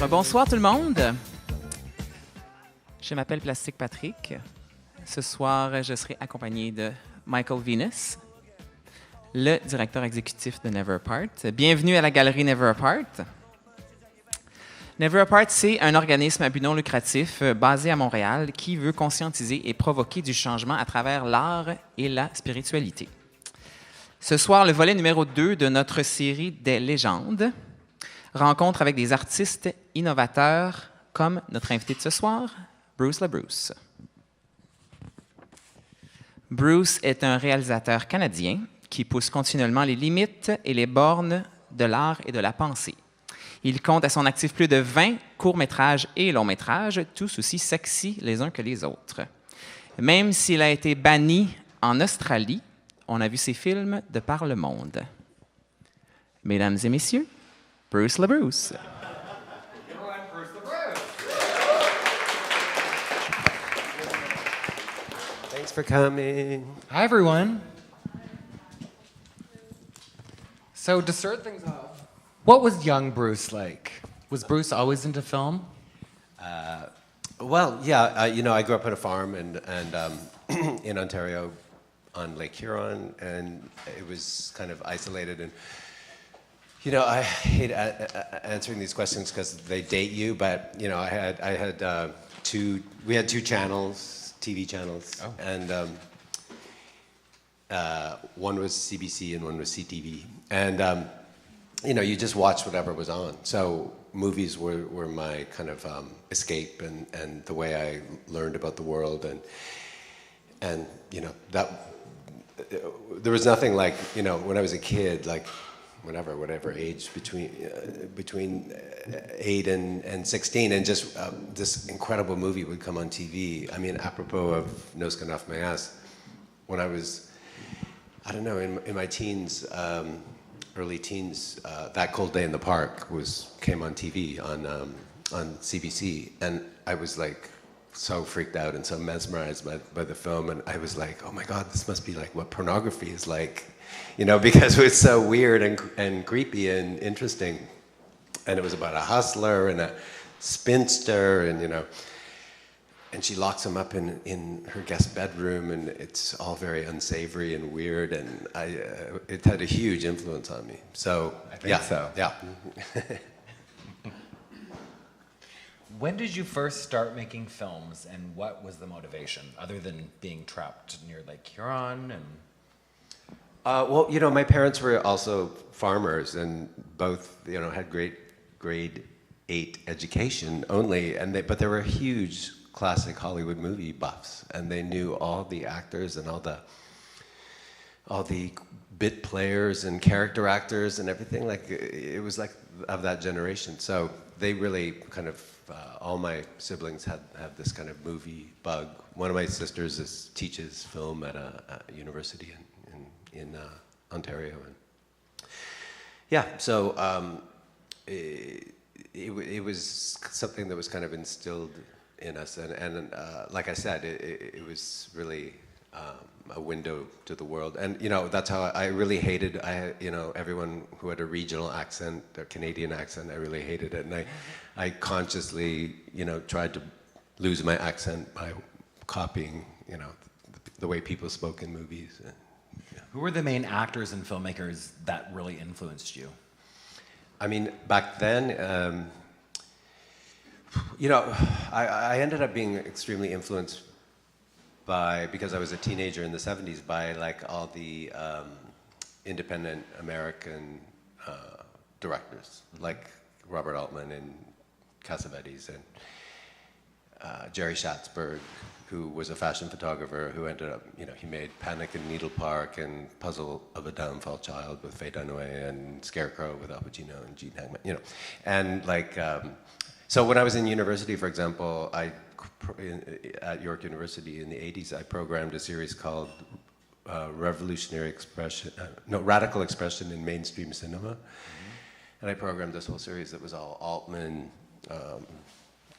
Bonsoir tout le monde. Je m'appelle Plastique Patrick. Ce soir, je serai accompagné de Michael Venus, le directeur exécutif de Never Apart. Bienvenue à la galerie Never Apart. Never Apart, c'est un organisme à but non lucratif basé à Montréal qui veut conscientiser et provoquer du changement à travers l'art et la spiritualité. Ce soir, le volet numéro 2 de notre série des légendes rencontre avec des artistes innovateurs comme notre invité de ce soir, Bruce Labruce. Bruce est un réalisateur canadien qui pousse continuellement les limites et les bornes de l'art et de la pensée. Il compte à son actif plus de 20 courts-métrages et longs-métrages, tous aussi sexy les uns que les autres. Même s'il a été banni en Australie, on a vu ses films de par le monde. Mesdames et messieurs, Bruce Labruce. Thanks for coming. Hi, everyone. So, to start things off, what was young Bruce like? Was Bruce always into film? Well, yeah, I grew up on a farm and in Ontario on Lake Huron, and it was kind of isolated. And, I hate answering these questions because they date you, but, we had two channels, TV channels, and one was CBC and one was CTV. And, you just watched whatever was on. So movies were my kind of escape and the way I learned about the world. And that there was nothing like, when I was a kid, like whatever age between 8 and 16, and just this incredible movie would come on TV. I mean, apropos of No Skin Off My Ass, when I was, I don't know, in my teens, early teens, That Cold Day in the Park came on TV on CBC, and I was like so freaked out and so mesmerized by the film, and I was like, oh my God, this must be like what pornography is like, because it was so weird and creepy and interesting, and it was about a hustler and a spinster, and she locks him up in her guest bedroom, and it's all very unsavory and weird, and it had a huge influence on me. So I think so. Yeah. When did you first start making films, and what was the motivation, other than being trapped near Lake Huron? And Well, my parents were also farmers, and both, had great grade 8 education only, but they were huge classic Hollywood movie buffs, and they knew all the actors and all the bit players and character actors and everything. Like, it was like of that generation. So they really kind of, all my siblings have this kind of movie bug. One of my sisters teaches film at a university in Ontario, and yeah, so it was something that was kind of instilled in us, and like I said, it was really a window to the world, and that's how I really hated everyone who had a regional accent, a Canadian accent. I really hated it, and I consciously tried to lose my accent by copying the way people spoke in movies. who were the main actors and filmmakers that really influenced you? I mean, back then, I ended up being extremely influenced because I was a teenager in the 70s, by like all the independent American directors, like Robert Altman and Cassavetes and Jerry Schatzberg, who was a fashion photographer who ended up, he made Panic in Needle Park and Puzzle of a Downfall Child with Faye Dunaway and Scarecrow with Al Pacino and Gene Hackman, And like, so when I was in university, for example, at York University in the 80s, I programmed a series called Radical Expression in Mainstream Cinema. Mm-hmm. And I programmed this whole series that was all Altman,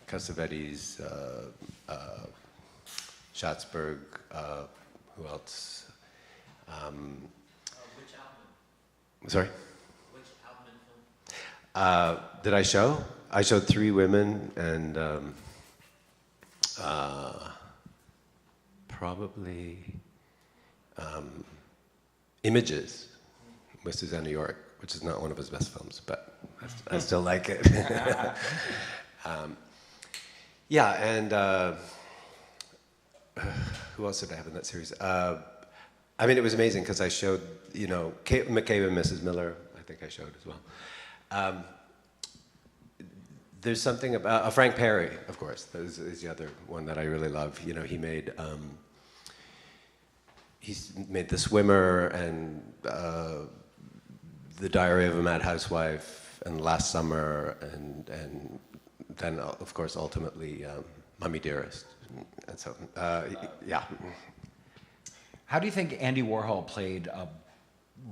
Cassavetes, Schatzberg, who else? Which album? Sorry? Which album and film? Did I show? I showed 3 women and probably Images with Susanna York, which is not one of his best films, but I still like it. Yeah, and who else did I have in that series? I mean, it was amazing because I showed, you know, McCabe and Mrs. Miller, I think I showed as well. There's something about Frank Perry, of course, is the other one that I really love. You know, he's made The Swimmer and The Diary of a Mad Housewife and Last Summer and then, of course, ultimately, Mummy Dearest. And so, yeah. How do you think Andy Warhol played a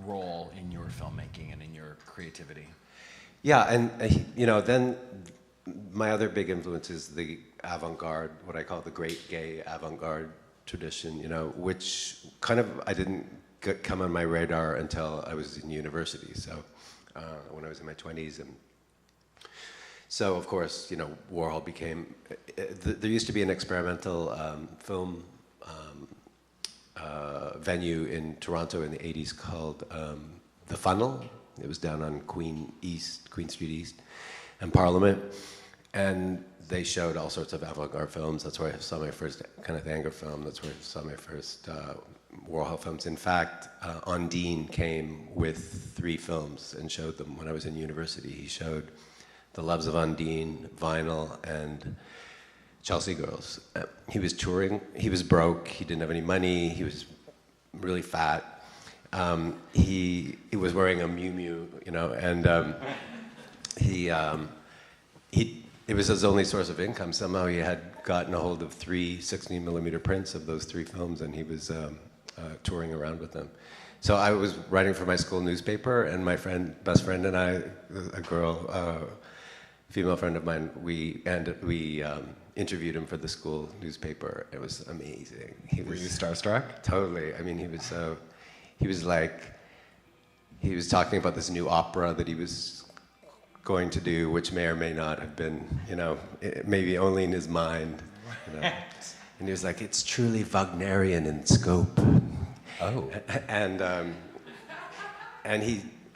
role in your filmmaking and in your creativity? Yeah, and you know, then my other big influence is the avant-garde, what I call the great gay avant-garde tradition, you know, which kind of I didn't come on my radar until I was in university. So when I was in my 20s, and so of course, you know, Warhol became. There used to be an experimental film venue in Toronto in the 80s called The Funnel. It was down on Queen Street East, and Parliament, and they showed all sorts of avant-garde films. That's where I saw my first Kenneth Anger film. That's where I saw my first Warhol films. In fact, Ondine came with 3 films and showed them when I was in university. He showed The Loves of Ondine, Vinyl, and Chelsea Girls. He was touring. He was broke. He didn't have any money. He was really fat. He was wearing a Miu Miu, you know, and it was his only source of income. Somehow he had gotten a hold of 3 16mm prints of those 3 films, and he was touring around with them. So I was writing for my school newspaper, and my best friend and I, a girl, female friend of mine, we interviewed him for the school newspaper. It was amazing. Were you starstruck? Totally. I mean, he was talking about this new opera that he was going to do, which may or may not have been, you know, maybe only in his mind. You know. And he was like, it's truly Wagnerian in scope. Oh. And I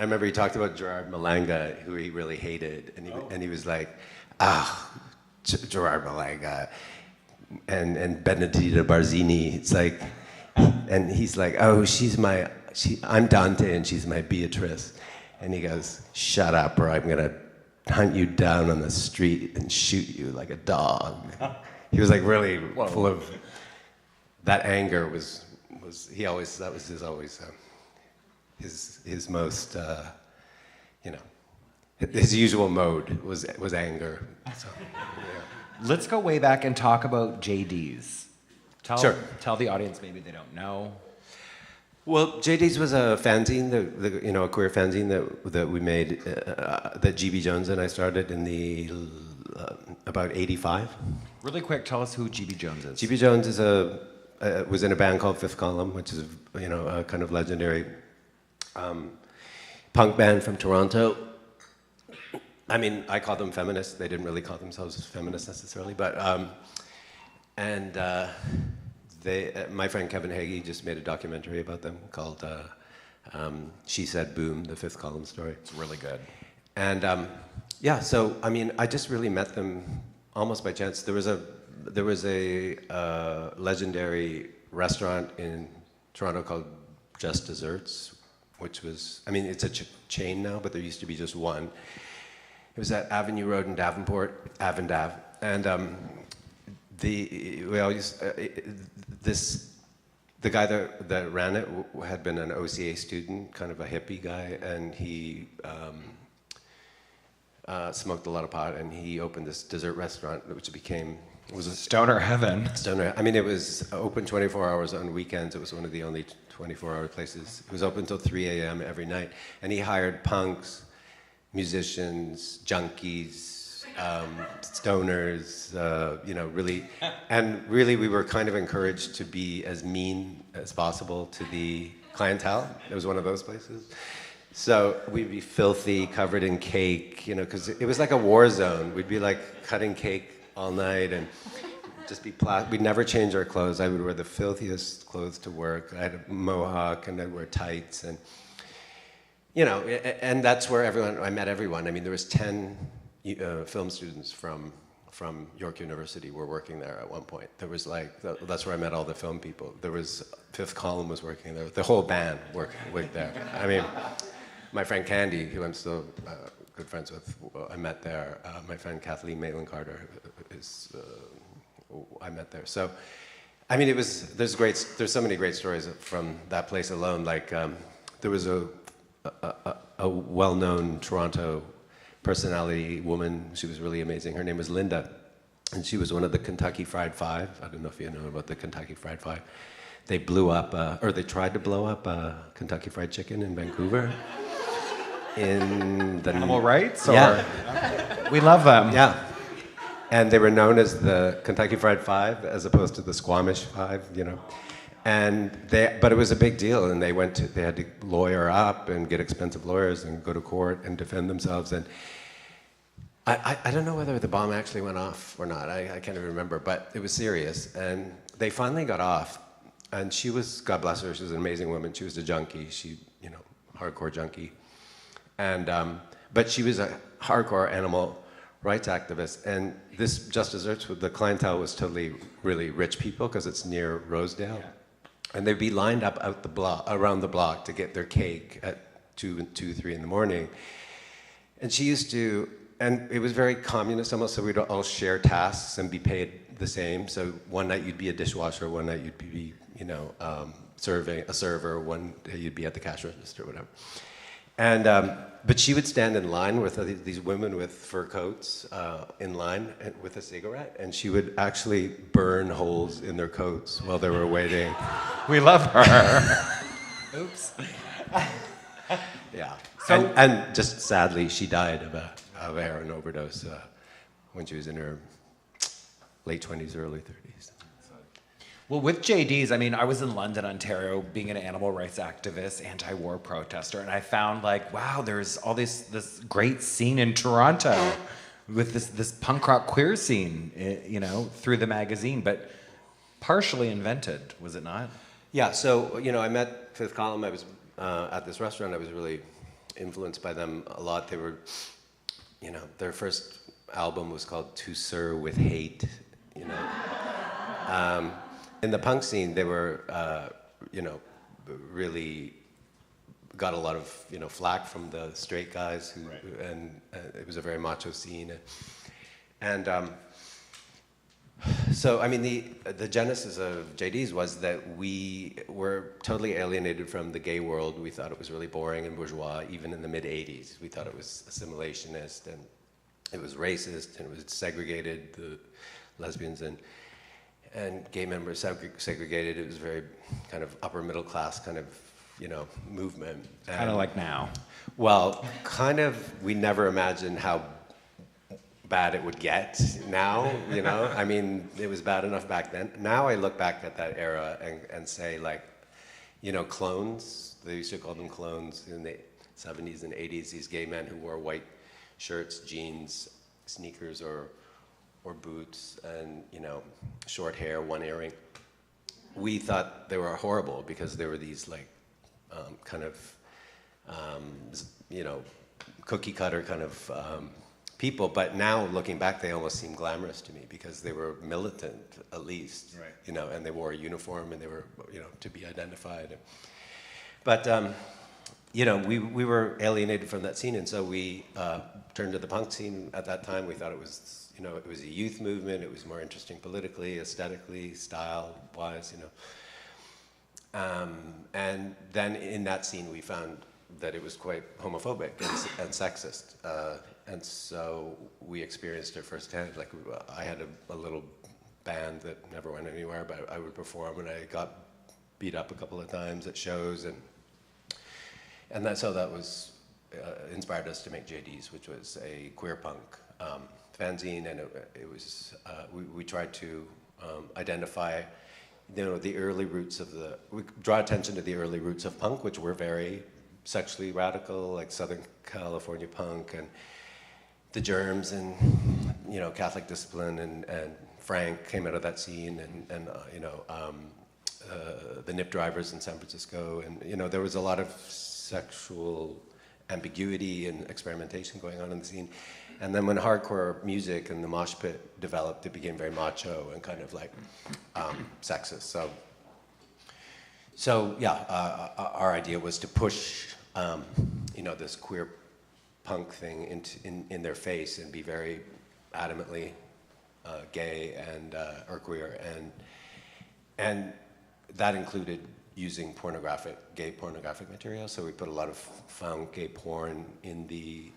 remember he talked about Gerard Malanga, who he really hated, and he was like, Gerard Malanga and Benedetta Barzini. It's like, and he's like, I'm Dante and she's my Beatrice. And he goes, shut up or I'm gonna hunt you down on the street and shoot you like a dog. He was like really full of that anger that was his most, you know, his usual mode was anger. So, yeah. Let's go way back and talk about JD's. Sure. Tell the audience maybe they don't know. Well, JD's was a fanzine, you know, a queer fanzine that we made, that GB Jones and I started in the about 85. Really quick, tell us who GB Jones is. GB Jones is was in a band called Fifth Column, which is, you know, a kind of legendary punk band from Toronto. I mean, I call them feminists. They didn't really call themselves feminists necessarily, but my friend Kevin Hagee just made a documentary about them called She Said Boom, the Fifth Column story. It's really good. And yeah, so I mean, I just really met them almost by chance. There was a legendary restaurant in Toronto called Just Desserts, which was, I mean, it's a chain now, but there used to be just one. It was at Avenue Road in Davenport, Avendav, and the guy that ran it had been an OCA student, kind of a hippie guy, and he smoked a lot of pot, and he opened this dessert restaurant, which was a Stoner heaven. Stoner. I mean, it was open 24 hours on weekends. It was one of the only 24-hour places. It was open until 3 a.m. every night, and he hired punks, musicians, junkies, stoners, you know, really, and really we were kind of encouraged to be as mean as possible to the clientele. It was one of those places. So we'd be filthy, covered in cake, you know, because it was like a war zone. We'd be like cutting cake all night and just be we'd never change our clothes. I would wear the filthiest clothes to work. I had a mohawk and I'd wear tights and, you know, and that's where I met everyone. I mean, there was 10 film students from York University were working there at one point. There was like, that's where I met all the film people. There was, Fifth Column was working there. The whole band worked there. I mean, my friend Candy, who I'm still good friends with, I met there. My friend Kathleen Maitland-Carter I met there. So, I mean, there's so many great stories from that place alone. Like, there was a well-known Toronto personality woman. She was really amazing. Her name was Linda, and she was one of the Kentucky Fried Five. I don't know if you know about the Kentucky Fried Five. They blew up, or they tried to blow up Kentucky Fried Chicken in Vancouver. In the animal rights? Yeah. We love them. Yeah. And they were known as the Kentucky Fried Five as opposed to the Squamish Five, you know. But it was a big deal, and they had to lawyer up and get expensive lawyers and go to court and defend themselves. And I don't know whether the bomb actually went off or not. I can't even remember, but it was serious. And they finally got off. And she was, God bless her, she was an amazing woman. She was a junkie. She, you know, hardcore junkie. And but she was a hardcore animal rights activist. And this Just Desserts, the clientele was totally really rich people because it's near Rosedale. Yeah. And they'd be lined up out around the block to get their cake at 2, 3 in the morning. And she used to, and it was very communist almost, so we'd all share tasks and be paid the same. So one night you'd be a dishwasher, one night you'd be, you know, serving a server, one day you'd be at the cash register, whatever. And but she would stand in line with these women with fur coats in line with a cigarette, and she would actually burn holes in their coats while they were waiting. We love her. Oops. Yeah. So, and just sadly, she died of a heroin overdose when she was in her late 20s, early 30s. Well, with JD's, I mean, I was in London, Ontario, being an animal rights activist, anti-war protester, and I found like, wow, there's all this great scene in Toronto with this punk rock queer scene, you know, through the magazine, but partially invented, was it not? Yeah, so, you know, I met Fifth Column. I was at this restaurant. I was really influenced by them a lot. They were, you know, their first album was called To Sir With Hate, you know. In the punk scene, they were, you know, really got a lot of, you know, flack from the straight guys, and it was a very macho scene. And so, I mean, the genesis of JD's was that we were totally alienated from the gay world. We thought it was really boring and bourgeois, even in the mid-'80s. We thought it was assimilationist, and it was racist, and it was segregated, the lesbians and gay men were segregated. It was very kind of upper middle class kind of, you know, movement. Kind of like now. Well, kind of, we never imagined how bad it would get now, you know? I mean, it was bad enough back then. Now I look back at that era and say, like, you know, clones, they used to call them clones in the 70s and 80s, these gay men who wore white shirts, jeans, sneakers, or boots, and, you know, short hair, one earring. We thought they were horrible because they were these, like, kind of, you know, cookie cutter kind of people. But now, looking back, they almost seem glamorous to me because they were militant, at least, right. You know, and they wore a uniform and they were, you know, to be identified. But, you know, we were alienated from that scene, and so we turned to the punk scene at that time. We thought it was, you know, it was a youth movement. It was more interesting politically, aesthetically, style-wise, you know. And then in that scene, we found that it was quite homophobic and sexist. And so we experienced it firsthand. Like, I had a little band that never went anywhere, but I would perform, and I got beat up a couple of times at shows, and that's how that was inspired us to make JD's, which was a queer punk fanzine, and it was we tried to identify, you know, the early roots of we draw attention to the early roots of punk, which were very sexually radical, like Southern California punk, and the Germs, and Catholic Discipline, and Frank came out of that scene, and the Nip Drivers in San Francisco, and there was a lot of sexual ambiguity and experimentation going on in the scene. And then when hardcore music and the mosh pit developed, it became very macho and kind of like sexist. So yeah, our idea was to push this queer punk thing in their face and be very adamantly gay and or queer, and that included using gay pornographic material. So we put a lot of found gay porn in the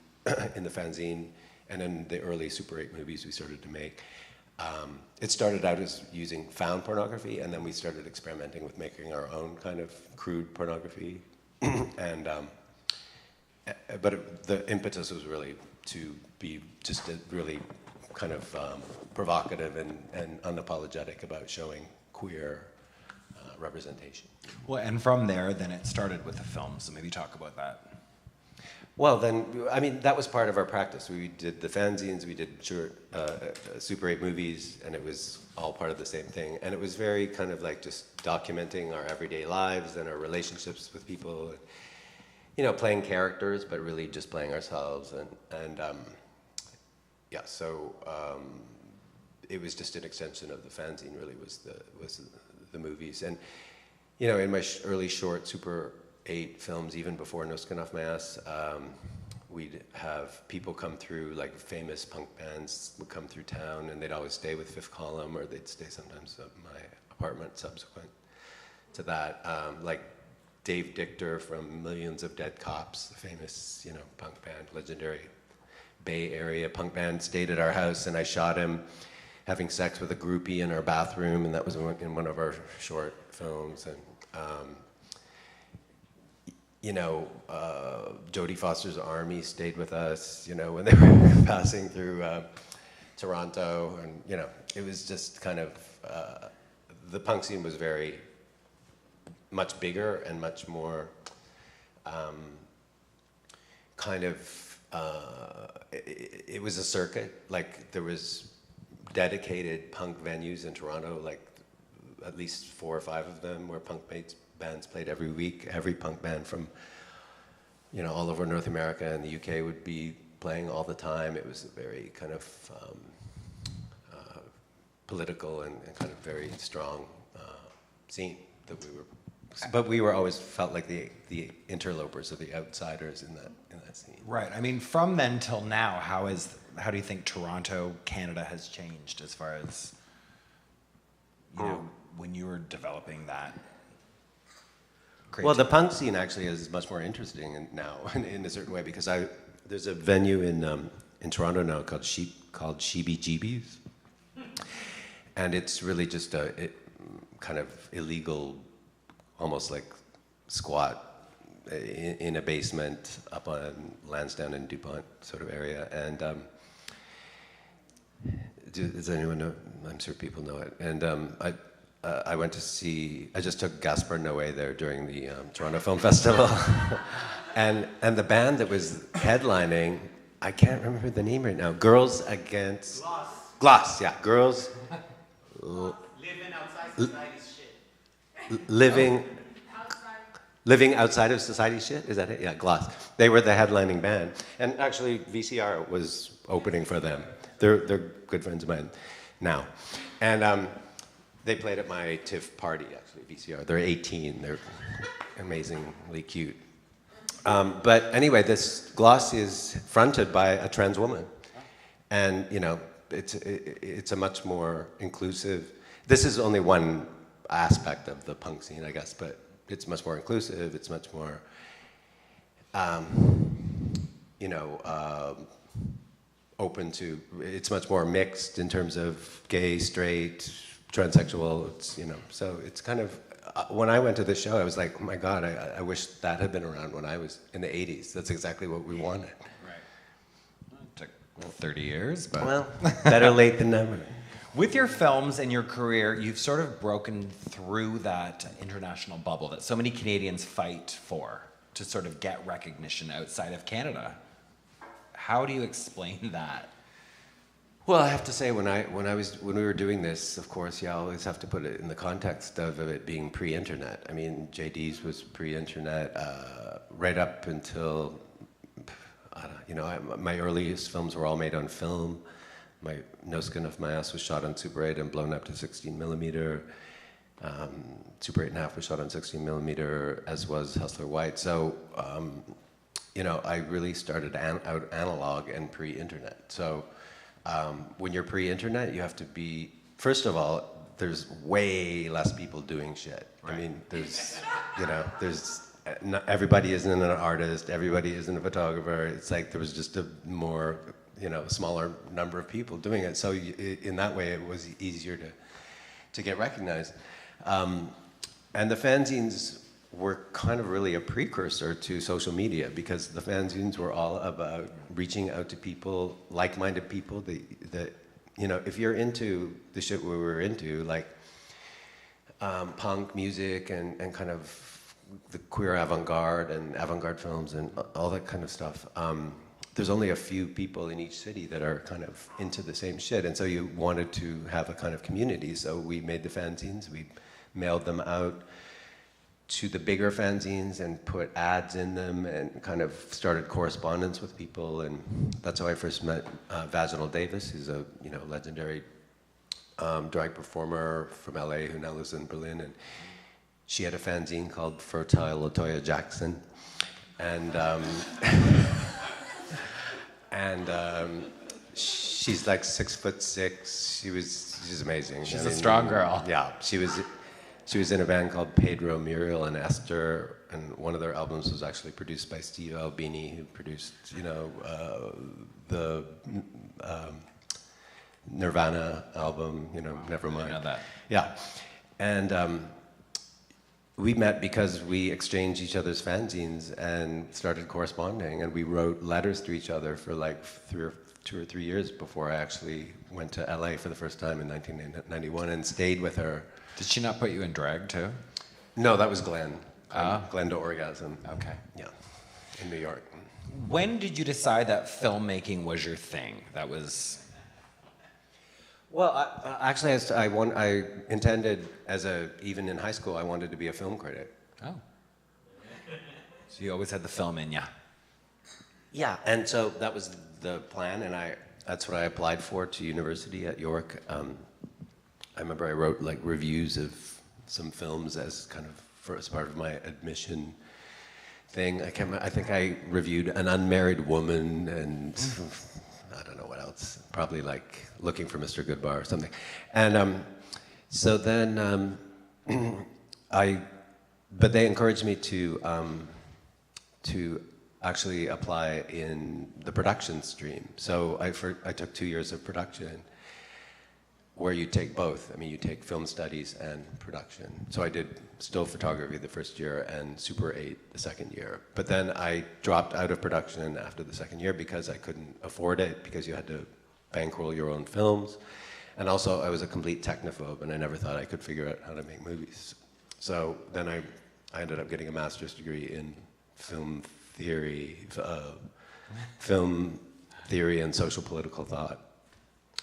in the fanzine, and in the early Super 8 movies we started to make. It started out as using found pornography, and then we started experimenting with making our own kind of crude pornography. But the impetus was really to be just really kind of provocative and unapologetic about showing queer representation. Well, and from there, then it started with the film, so maybe talk about that. Well, then, I mean, that was part of our practice. We did the fanzines, we did Super 8 movies, and it was all part of the same thing. And it was very kind of like just documenting our everyday lives and our relationships with people, and, playing characters, but really just playing ourselves. So it was just an extension of the fanzine, really, was the movies. And, in my early short Super 8 films, even before No Skin Off My Ass, we'd have people come through, like famous punk bands would come through town, and they'd always stay with Fifth Column, or they'd stay sometimes at my apartment subsequent to that. Like Dave Dichter from Millions of Dead Cops, the famous, punk band, legendary Bay Area punk band, stayed at our house, and I shot him having sex with a groupie in our bathroom, and that was in one of our short films. And Jodie Foster's Army stayed with us, when they were passing through Toronto, and it was just kind of the punk scene was very much bigger and much more it was a circuit. Like there was dedicated punk venues in Toronto, like at least 4 or 5 of them, where punk bands played every week. Every punk band from all over North America and the UK would be playing all the time. It was a very kind of political and kind of very strong scene that we were. But we were always felt like the interlopers or the outsiders in that scene. Right. I mean, from then till now, how do you think Toronto, Canada has changed as far as when you were developing that? Well, the punk scene actually is much more interesting now in a certain way, because there's a venue in Toronto now called Sheebie-Jeebies, and it's really just a kind of illegal, almost like squat in a basement up on Lansdowne and DuPont sort of area. And does anyone know? I'm sure people know it. And I went to see, I just took Gaspar Noé there during the Toronto Film Festival. and the band that was headlining, I can't remember the name right now, Girls Against... Gloss, yeah. Girls... Living outside society's shit. Living outside of society's shit? Is that it? Yeah, Gloss. They were the headlining band. And actually, VCR was opening for them. They're good friends of mine now. And they played at my TIFF party, actually, VCR. They're 18. They're amazingly cute. But anyway, this Gloss is fronted by a trans woman. And, it's a much more inclusive... This is only one aspect of the punk scene, I guess, but it's much more inclusive. It's much more, open to... It's much more mixed in terms of gay, straight, transsexual. It's, so it's kind of... when I went to this show, I was like, oh my God, I wish that had been around when I was in the 80s. That's exactly what we wanted. 30 years, but... Well, better late than never. With your films and your career, you've sort of broken through that international bubble that so many Canadians fight for to sort of get recognition outside of Canada. How do you explain that? Well, I have to say, when we were doing this, of course, I always have to put it in the context of it being pre-internet. I mean, JD's was pre-internet, right up until, my earliest films were all made on film. My No Skin Off My Ass was shot on Super 8 and blown up to 16 millimeter. Super 8.5 was shot on 16 millimeter, as was Hustler White. So, I really started out analog and pre-internet. So. When you're pre-internet, you have to be, first of all, there's way less people doing shit. Right. I mean, not everybody isn't an artist, everybody isn't a photographer. It's like there was just a more, smaller number of people doing it. So in that way, it was easier to get recognized. And the fanzines were kind of really a precursor to social media, because the fanzines were all about reaching out to people, like-minded people that if you're into the shit we were into, like punk music and kind of the queer avant-garde and avant-garde films and all that kind of stuff, there's only a few people in each city that are kind of into the same shit, and so you wanted to have a kind of community, so we made the fanzines, we mailed them out to the bigger fanzines and put ads in them and kind of started correspondence with people, and that's how I first met Vaginal Davis, who's a legendary drag performer from LA who now lives in Berlin, and she had a fanzine called Fertile LaToya Jackson, and she's like 6'6". She's amazing. She's a strong girl. Yeah, she was in a band called Pedro, Muriel, and Esther, and one of their albums was actually produced by Steve Albini, who produced, the Nirvana album, Nevermind. I know that. Yeah, and we met because we exchanged each other's fanzines and started corresponding, and we wrote letters to each other for like 2 or 3 years before I actually went to LA for the first time in 1991 and stayed with her. Did she not put you in drag too? No, that was Glenn. Glenn to Orgasm. Okay. Yeah, in New York. When did you decide that filmmaking was your thing? That was... Well, actually, I intended even in high school, I wanted to be a film critic. Oh. So you always had the film in ya. Yeah, and so that was the plan, and that's what I applied for to university at York. I remember I wrote like reviews of some films as kind of as part of my admission thing. I think I reviewed An Unmarried Woman and I don't know what else. Probably like Looking for Mr. Goodbar or something. And so then but they encouraged me to actually apply in the production stream. So I took 2 years of production, where you take both. I mean, you take film studies and production. So I did still photography the first year and Super 8 the second year. But then I dropped out of production after the second year because I couldn't afford it, because you had to bankroll your own films. And also I was a complete technophobe and I never thought I could figure out how to make movies. So then I ended up getting a master's degree in film theory and social political thought.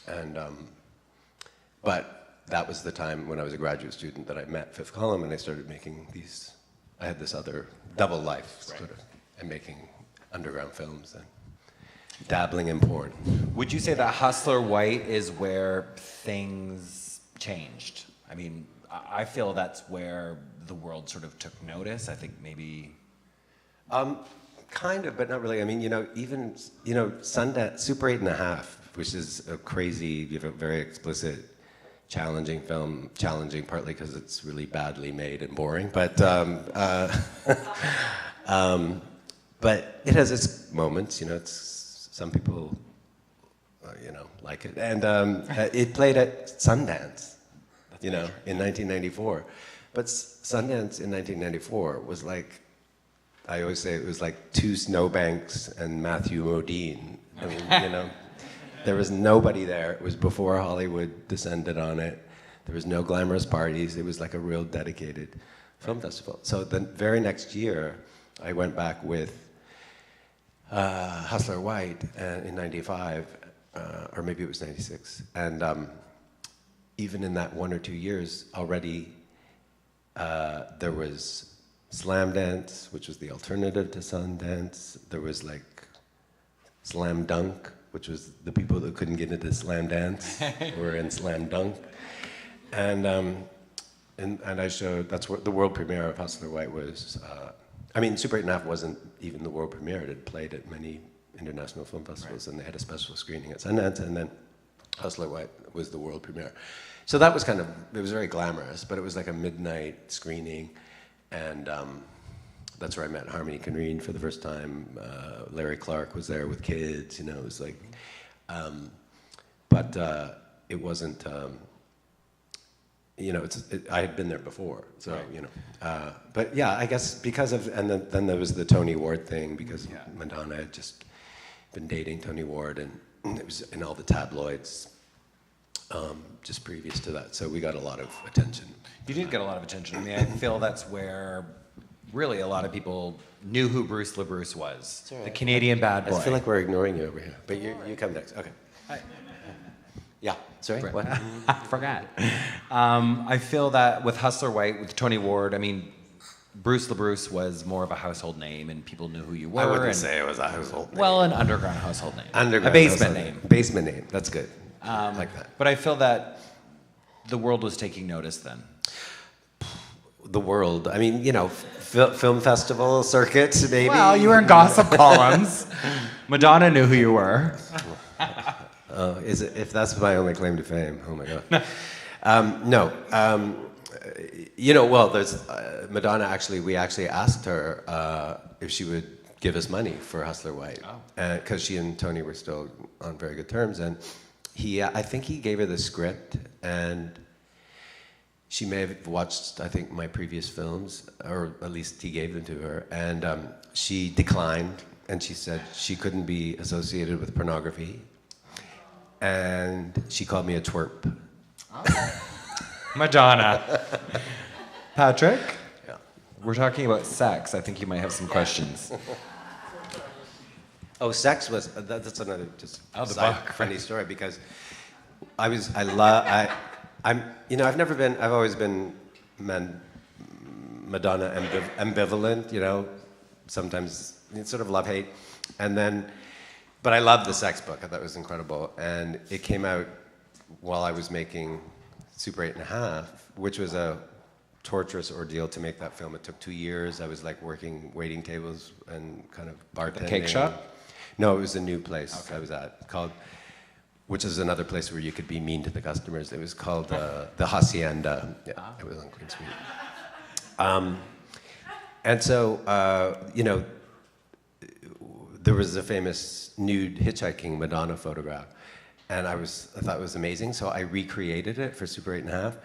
And but that was the time when I was a graduate student that I met Fifth Column, and I started making these. I had this other double life, sort of, and making underground films and dabbling in porn. Would you say that Hustler White is where things changed? I mean, I feel that's where the world sort of took notice. I think maybe. Kind of, but not really. I mean, even Sundance, Super 8.5, which is a crazy, very explicit, challenging film. Challenging partly because it's really badly made and boring, but but it has its moments. It's some people, like it, and it played at Sundance, in 1994. But Sundance in 1994 was like, I always say it was like two Snowbanks and Matthew Modine. I mean, there was nobody there. It was before Hollywood descended on it. There was no glamorous parties. It was like a real dedicated film festival. So the very next year, I went back with Hustler White in '95, or maybe it was '96, and even in that 1 or 2 years already, there was Slam Dance, which was the alternative to Sundance. There was like Slam Dunk, which was the people that couldn't get into Slam Dance were in Slam Dunk, and I showed, that's what the world premiere of Hustler White was. I mean, Super 8.5 wasn't even the world premiere. It had played at many international film festivals, and they had a special screening at Sundance, and then Hustler White was the world premiere. So that was kind of, it was very glamorous, but it was like a midnight screening, and that's where I met Harmony Korine for the first time. Larry Clark was there with kids, you know, it was like, but it wasn't, you know, I had been there before, so, right. You know. But yeah, I guess because of, and then there was the Tony Ward thing, because Madonna had just been dating Tony Ward, and it was in all the tabloids just previous to that, so we got a lot of attention. You did get a lot of attention. I mean, I feel that's where really a lot of people knew who Bruce Labruce was, right. The Canadian bad boy. I feel like we're ignoring you over here, but you come next. Okay. Hi. Yeah, sorry, what? I forgot. I feel that with Hustler White, with Tony Ward, I mean, Bruce Labruce was more of a household name, and people knew who you were. I wouldn't say it was a household name. Well, an underground household name. Underground a basement name. Basement name, that's good. Like that. But I feel that the world was taking notice then. The world, I mean, you know, film festival circuits, maybe. Well, you were in gossip columns. Madonna knew who you were. Is it, if that's my only claim to fame? Oh my God. No. You know, well, there's Madonna. Actually, we actually asked her if she would give us money for Hustler White, because she and Tony were still on very good terms, and I think he gave her the script, and she may have watched, I think, my previous films, or at least he gave them to her, and she declined, and she said she couldn't be associated with pornography. And she called me a twerp. Oh. Madonna. Patrick? Yeah. We're talking about sex. I think you might have some questions. Oh, sex was, that's another just funny story, because I'm, you know, I've always been Madonna ambivalent, you know, sometimes it's sort of love-hate, and then, but I loved the sex book. I thought it was incredible. And it came out while I was making Super 8.5, which was a torturous ordeal to make that film. It took 2 years. I was like working waiting tables and kind of bartending. The cake shop? No, it was a new place I was at, which is another place where you could be mean to the customers. It was called the Hacienda. Yeah, it was on Queen Street. And so, you know, there was a famous nude hitchhiking Madonna photograph, and I thought it was amazing, so I recreated it for Super 8.5,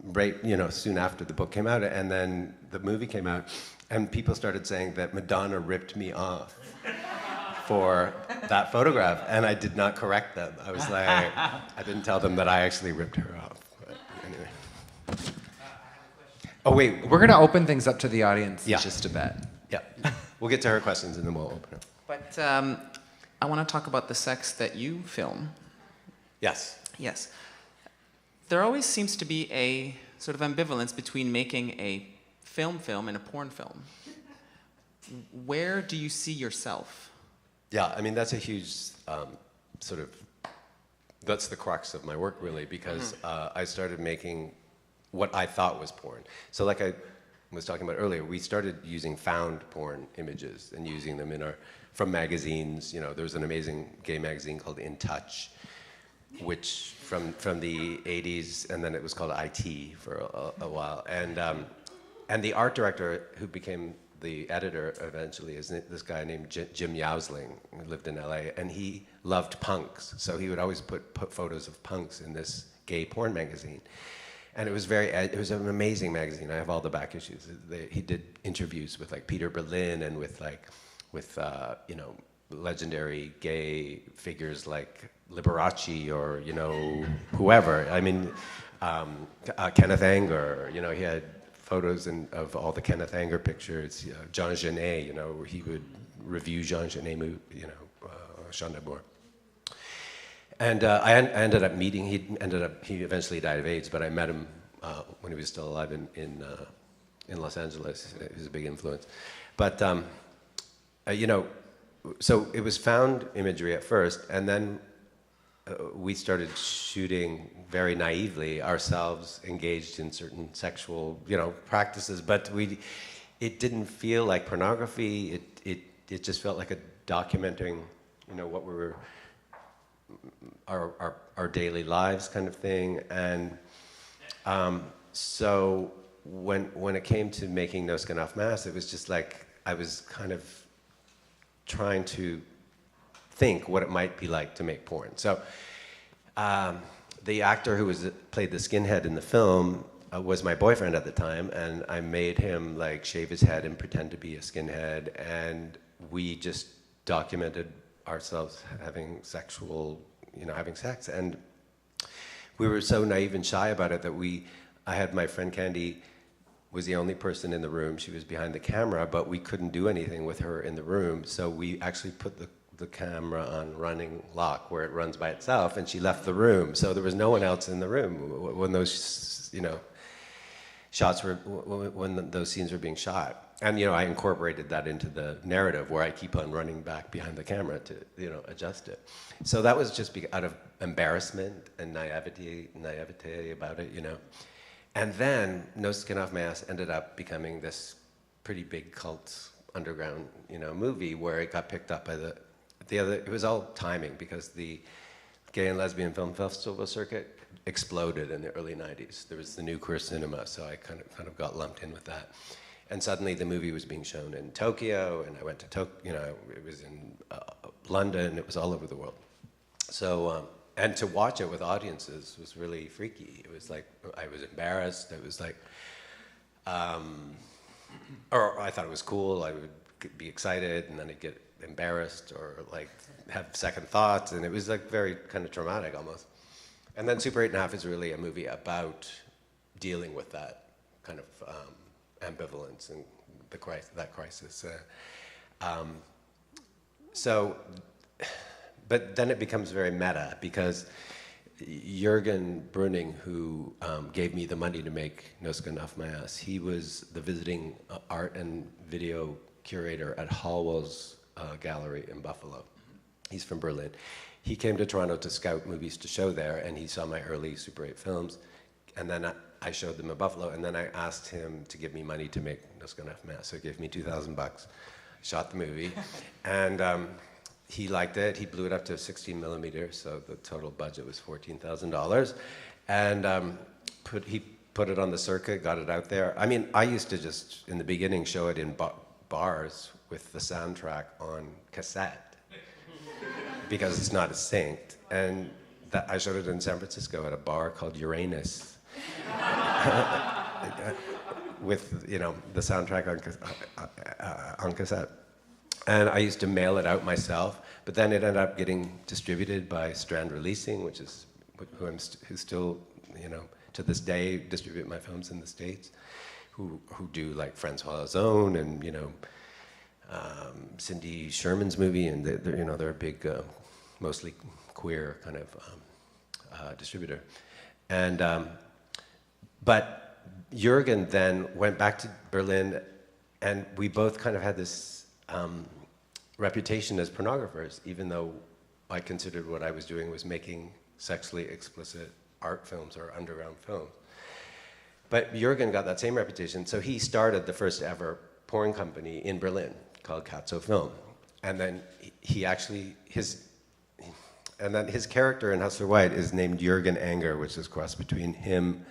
right, you know, soon after the book came out, and then the movie came out, and people started saying that Madonna ripped me off for that photograph, and I did not correct them. I was like, I didn't tell them that I actually ripped her off, but anyway. Oh, wait. We're gonna open things up to the audience Yeah. just a bit. Yeah, we'll get to her questions and then we'll open it. But I want to talk about the sex that you film. Yes. Yes. There always seems to be a sort of ambivalence between making a film and a porn film. Where do you see yourself? Yeah, I mean, that's a huge sort of, that's the crux of my work, really, because I started making what I thought was porn. So like I was talking about earlier, we started using found porn images and using them from magazines. You know, there was an amazing gay magazine called In Touch, which from the 80s, and then it was called IT for a while. And the art director who became the editor eventually is this guy named Jim Yowsling, who lived in LA, and he loved punks. So he would always put photos of punks in this gay porn magazine. And it was an amazing magazine. I have all the back issues. He did interviews with like Peter Berlin and with you know, legendary gay figures like Liberace or, you know, whoever. I mean, Kenneth Anger, you know, he had photos of all the Kenneth Anger pictures. Jean Genet, you know, he would review Jean Genet, Jean d'Amour. And I ended up meeting. He eventually died of AIDS, but I met him when he was still alive in Los Angeles. He was a big influence. But you know, so it was found imagery at first, and then we started shooting very naively ourselves, engaged in certain sexual, you know, practices. But it didn't feel like pornography. It just felt like a documenting, you know, what we were, our daily lives kind of thing. And so when it came to making No Skin Off Mass, it was just like I was kind of trying to think what it might be like to make porn. So the actor who played the skinhead in the film was my boyfriend at the time, and I made him like shave his head and pretend to be a skinhead, and we just documented ourselves having sexual, you know, having sex. And we were so naive and shy about it that I had my friend Candy was the only person in the room. She was behind the camera, but we couldn't do anything with her in the room. So we actually put the camera on running lock where it runs by itself, and she left the room. So there was no one else in the room when those, you know, when those scenes were being shot. And, you know, I incorporated that into the narrative where I keep on running back behind the camera to, you know, adjust it. So that was just out of embarrassment and naivete about it, you know. And then No Skin Off My Ass ended up becoming this pretty big cult underground, you know, movie where it got picked up by the other. It was all timing because the gay and lesbian film festival circuit exploded in the early 90s. There was the new queer cinema, so I kind of got lumped in with that. And suddenly the movie was being shown in Tokyo, and I went to Tokyo, you know, it was in London, it was all over the world. So, and to watch it with audiences was really freaky. It was like, I was embarrassed, it was like, or I thought it was cool, I would be excited, and then I'd get embarrassed, or like have second thoughts, and it was like very kind of traumatic almost. And then Super 8.5 is really a movie about dealing with that kind of ambivalence and that crisis. But then it becomes very meta because Jürgen Bruning, who gave me the money to make No Skin Off My Ass, he was the visiting art and video curator at Hallwell's gallery in Buffalo. He's from Berlin. He came to Toronto to scout movies to show there, and he saw my early Super 8 films. And then I showed them in Buffalo, and then I asked him to give me money to make No Skin Off My Ass. So he gave me $2,000, shot the movie, and he liked it. He blew it up to 16 millimeters, so the total budget was $14,000. And he put it on the circuit, got it out there. I mean, I used to just, in the beginning, show it in bars with the soundtrack on cassette because it's not synced. And I showed it in San Francisco at a bar called Uranus with, you know, the soundtrack on cassette. And I used to mail it out myself, but then it ended up getting distributed by Strand Releasing, which is who still, you know, to this day distribute my films in the States, who do like Francois Ozone and, you know, Cindy Sherman's movie, and they're, you know, they're a big, mostly queer kind of distributor. And but Jürgen then went back to Berlin, and we both kind of had this reputation as pornographers, even though I considered what I was doing was making sexually explicit art films or underground films. But Jürgen got that same reputation, so he started the first ever porn company in Berlin called Katzo Film. And then his character in Hustler White is named Jürgen Anger, which is a cross between him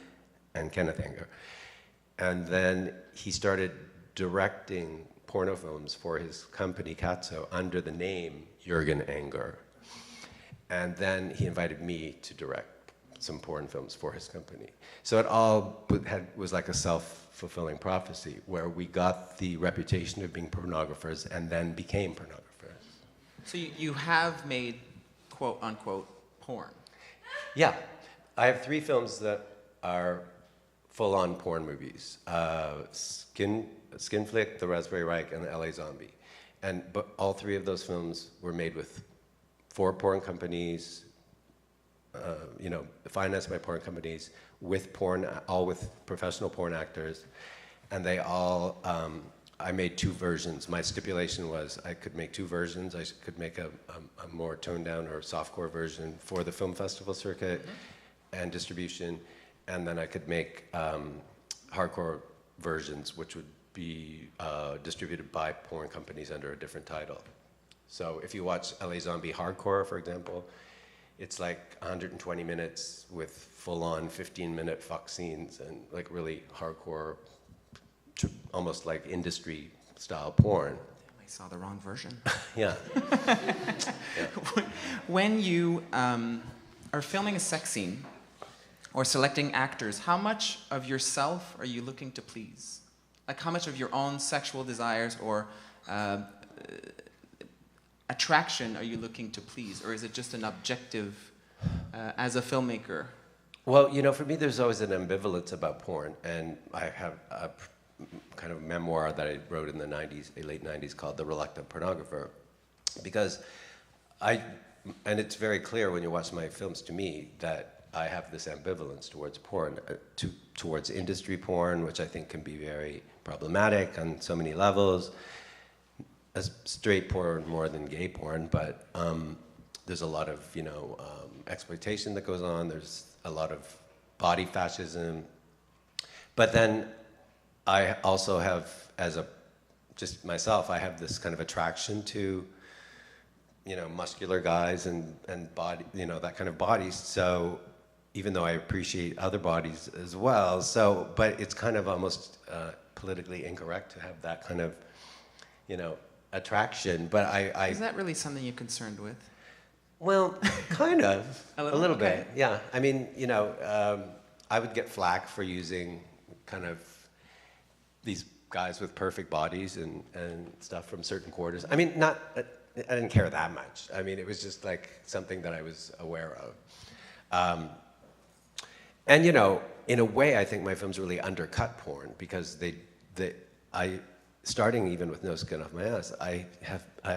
and Kenneth Anger. And then he started directing porno films for his company Katzo under the name Jürgen Anger. And then he invited me to direct some porn films for his company. So it all was like a self-fulfilling prophecy where we got the reputation of being pornographers and then became pornographers. So you have made quote unquote porn. Yeah. I have 3 films that are full-on porn movies. Skin Flick, The Raspberry Reich, and LA Zombie. But all three of those films were made with 4 porn companies, you know, financed by porn companies, with porn, all with professional porn actors, and they all, I made 2 versions. My stipulation was I could make 2 versions. I could make a more toned down or softcore version for the film festival circuit and distribution, and then I could make hardcore versions, which would be distributed by porn companies under a different title. So if you watch LA Zombie Hardcore, for example, it's like 120 minutes with full-on 15-minute fuck scenes and like really hardcore, almost like industry-style porn. I saw the wrong version. Yeah. When you are filming a sex scene or selecting actors, how much of yourself are you looking to please? Like how much of your own sexual desires or attraction are you looking to please? Or is it just an objective as a filmmaker? Well, you know, for me, there's always an ambivalence about porn. And I have a kind of memoir that I wrote in the 90s, the late 90s, called The Reluctant Pornographer. Because and it's very clear when you watch my films to me that I have this ambivalence towards porn, towards industry porn, which I think can be very problematic on so many levels. As straight porn more than gay porn, but there's a lot of, you know, exploitation that goes on. There's a lot of body fascism. But then I also have, just myself, I have this kind of attraction to, you know, muscular guys and body, you know, that kind of bodies. So even though I appreciate other bodies as well, but it's kind of almost politically incorrect to have that kind of, you know, attraction. But Is that really something you're concerned with? Well, kind of, a little okay. bit, yeah. I mean, you know, I would get flack for using kind of these guys with perfect bodies and stuff from certain quarters. I mean, I didn't care that much. I mean, it was just like something that I was aware of. And you know, in a way, I think my films really undercut porn because starting even with No Skin Off My Ass, I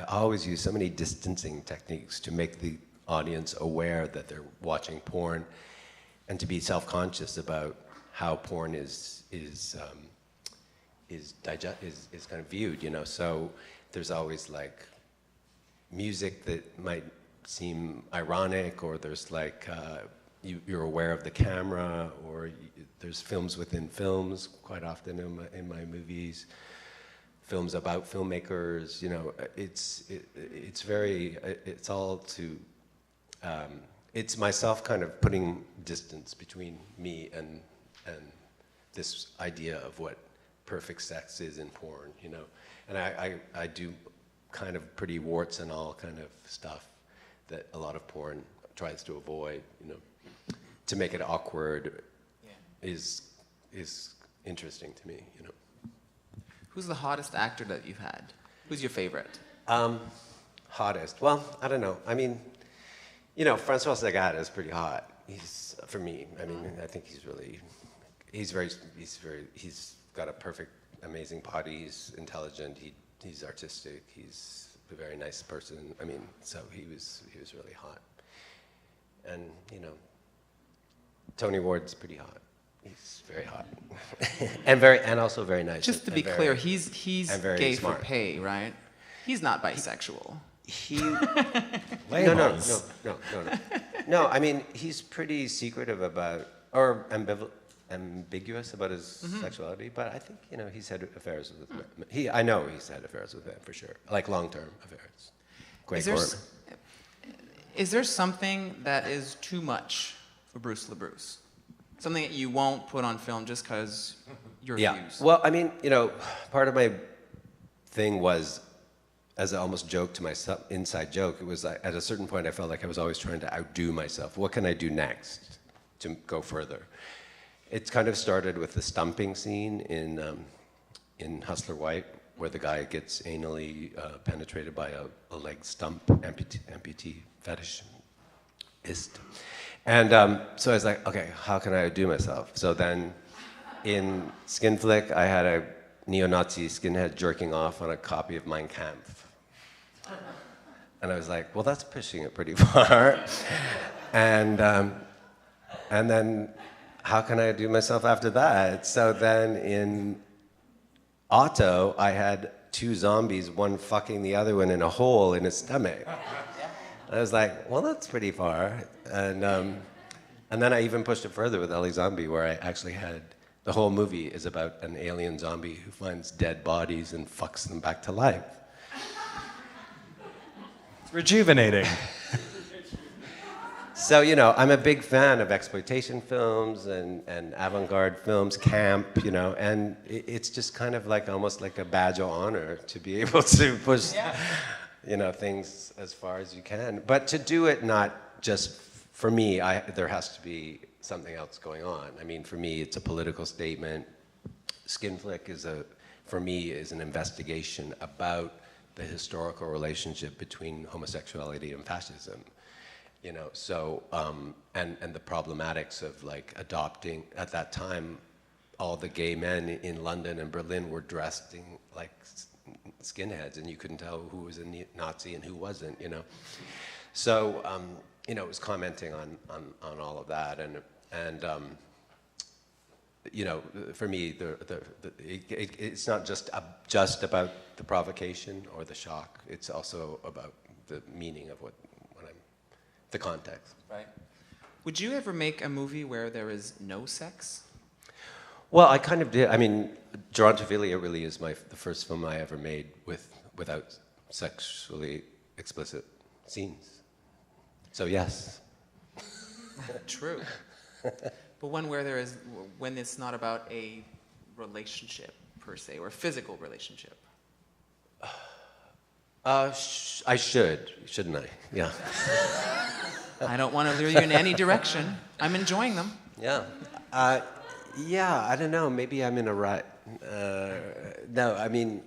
always use so many distancing techniques to make the audience aware that they're watching porn, and to be self-conscious about how porn is kind of viewed, you know. So there's always like music that might seem ironic, or there's like you're aware of the camera, or there's films within films quite often in my movies. Films about filmmakers, you know, it's myself kind of putting distance between me and this idea of what perfect sex is in porn, you know. And I do kind of pretty warts and all kind of stuff that a lot of porn tries to avoid, you know. To make it awkward is interesting to me, you know. Who's the hottest actor that you've had? Who's your favorite? Hottest? Well, I don't know. I mean, you know, Francois Sagat is pretty hot. He's, for me, I mean, I think he's got a perfect, amazing body. He's intelligent. He's artistic. He's a very nice person. I mean, so he was really hot. And, you know, Tony Ward's pretty hot. He's very hot, and also very nice. Just to be clear, he's gay smart. for pay, right? He's not bisexual. No. I mean, he's pretty secretive about, or ambiguous about his sexuality. But I think, you know, he's had affairs with men. I know he's had affairs with men for sure, like long-term affairs. Is there something that is too much for Bruce Labruce? Something that you won't put on film just because your views? Well, I mean, you know, part of my thing was, as I almost joked to myself, inside joke, it was like, at a certain point I felt like I was always trying to outdo myself. What can I do next to go further? It kind of started with the stumping scene in Hustler White, where the guy gets anally penetrated by a leg stump amputee fetishist. And so I was like, okay, how can I outdo myself? So then in Skin Flick, I had a neo-Nazi skinhead jerking off on a copy of Mein Kampf. And I was like, well, that's pushing it pretty far. And then how can I do myself after that? So then in Otto, I had two zombies, one fucking the other one in a hole in his stomach. I was like, well, that's pretty far. And then I even pushed it further with Ellie Zombie, where I actually had, the whole movie is about an alien zombie who finds dead bodies and fucks them back to life. It's rejuvenating. So, you know, I'm a big fan of exploitation films and avant-garde films, camp, you know, and it's just kind of like almost like a badge of honor to be able to push, you know, things as far as you can. But to do it not just for me, there has to be something else going on. I mean, for me, it's a political statement. Skin Flick for me, is an investigation about the historical relationship between homosexuality and fascism. You know, so, and the problematics of like adopting, at that time, all the gay men in London and Berlin were dressed like skinheads, and you couldn't tell who was a Nazi and who wasn't, you know. So, you know, it was commenting on all of that, and you know, for me, it's not just about the provocation or the shock. It's also about the meaning of the context. Right. Would you ever make a movie where there is no sex? Well, I kind of did. I mean, Gerontophilia really is the first film I ever made without sexually explicit scenes. So yes. True. But one where when it's not about a relationship per se, or a physical relationship. I shouldn't I? Yeah. I don't want to lure you in any direction. I'm enjoying them. Yeah. Yeah, I don't know. Maybe I'm in a rut. No, I mean,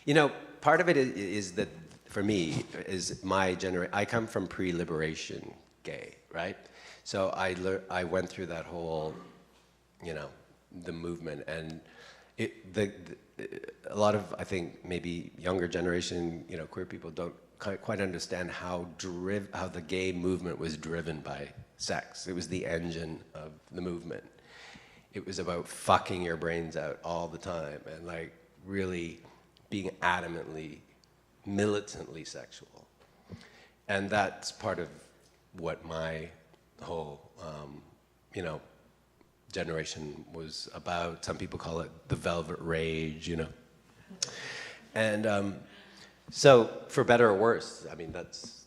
you know, part of it is that, for me, is my generation. I come from pre-liberation gay, right? So I went through that whole, you know, the movement, and a lot of, I think, maybe younger generation, you know, queer people don't quite understand how the gay movement was driven by sex. It was the engine of the movement. It was about fucking your brains out all the time and like really being adamantly, militantly sexual. And that's part of what my whole, you know, generation was about. Some people call it the velvet rage, you know. And so, for better or worse, I mean, that's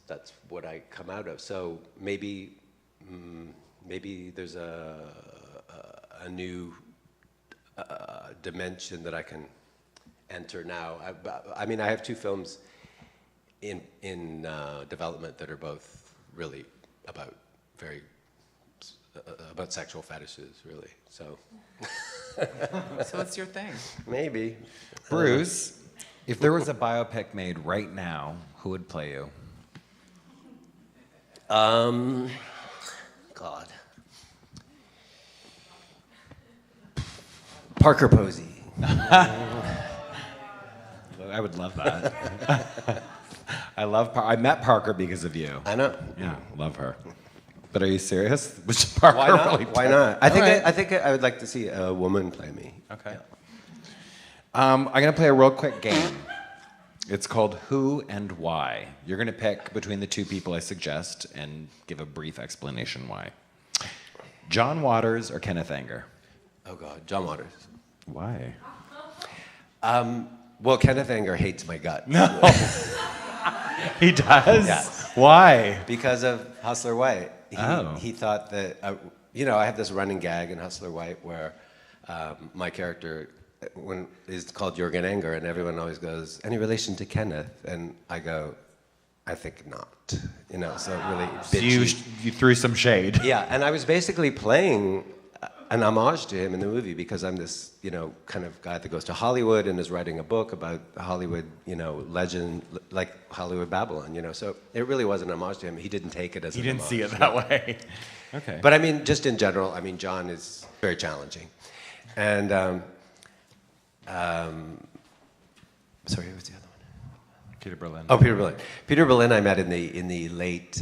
what I come out of. So maybe there's a new dimension that I can enter now. I mean, I have two films in development that are both really about about sexual fetishes, really. So. So it's your thing. Maybe. Bruce, if there was a biopic made right now, who would play you? God. Parker Posey. I would love that. I met Parker because of you. I know. Yeah, love her. But are you serious? Which Parker Why not? really Why not? I All think I would like to see a woman play me. Okay. I'm gonna play a real quick game. It's called Who and Why. You're gonna pick between the two people I suggest and give a brief explanation why. John Waters or Kenneth Anger? Oh God, John Waters. Why? Well, Kenneth Anger hates my guts. No. He does? Yes. Why? Because of Hustler White. Oh. He thought that, you know, I have this running gag in Hustler White where my character is called Jürgen Anger, and everyone always goes, any relation to Kenneth? And I go, I think not. You know, so really bitchy. You threw some shade. Yeah, and I was basically playing an homage to him in the movie because I'm this, kind of guy that goes to Hollywood and is writing a book about Hollywood, legend, like Hollywood Babylon, So it really was an homage to him. He didn't take it as He an didn't homage. see it that way. Okay. But I mean, just in general, John is very challenging. And, sorry, what's the other one? Peter Berlin. Oh, Peter Berlin. Peter Berlin I met in the late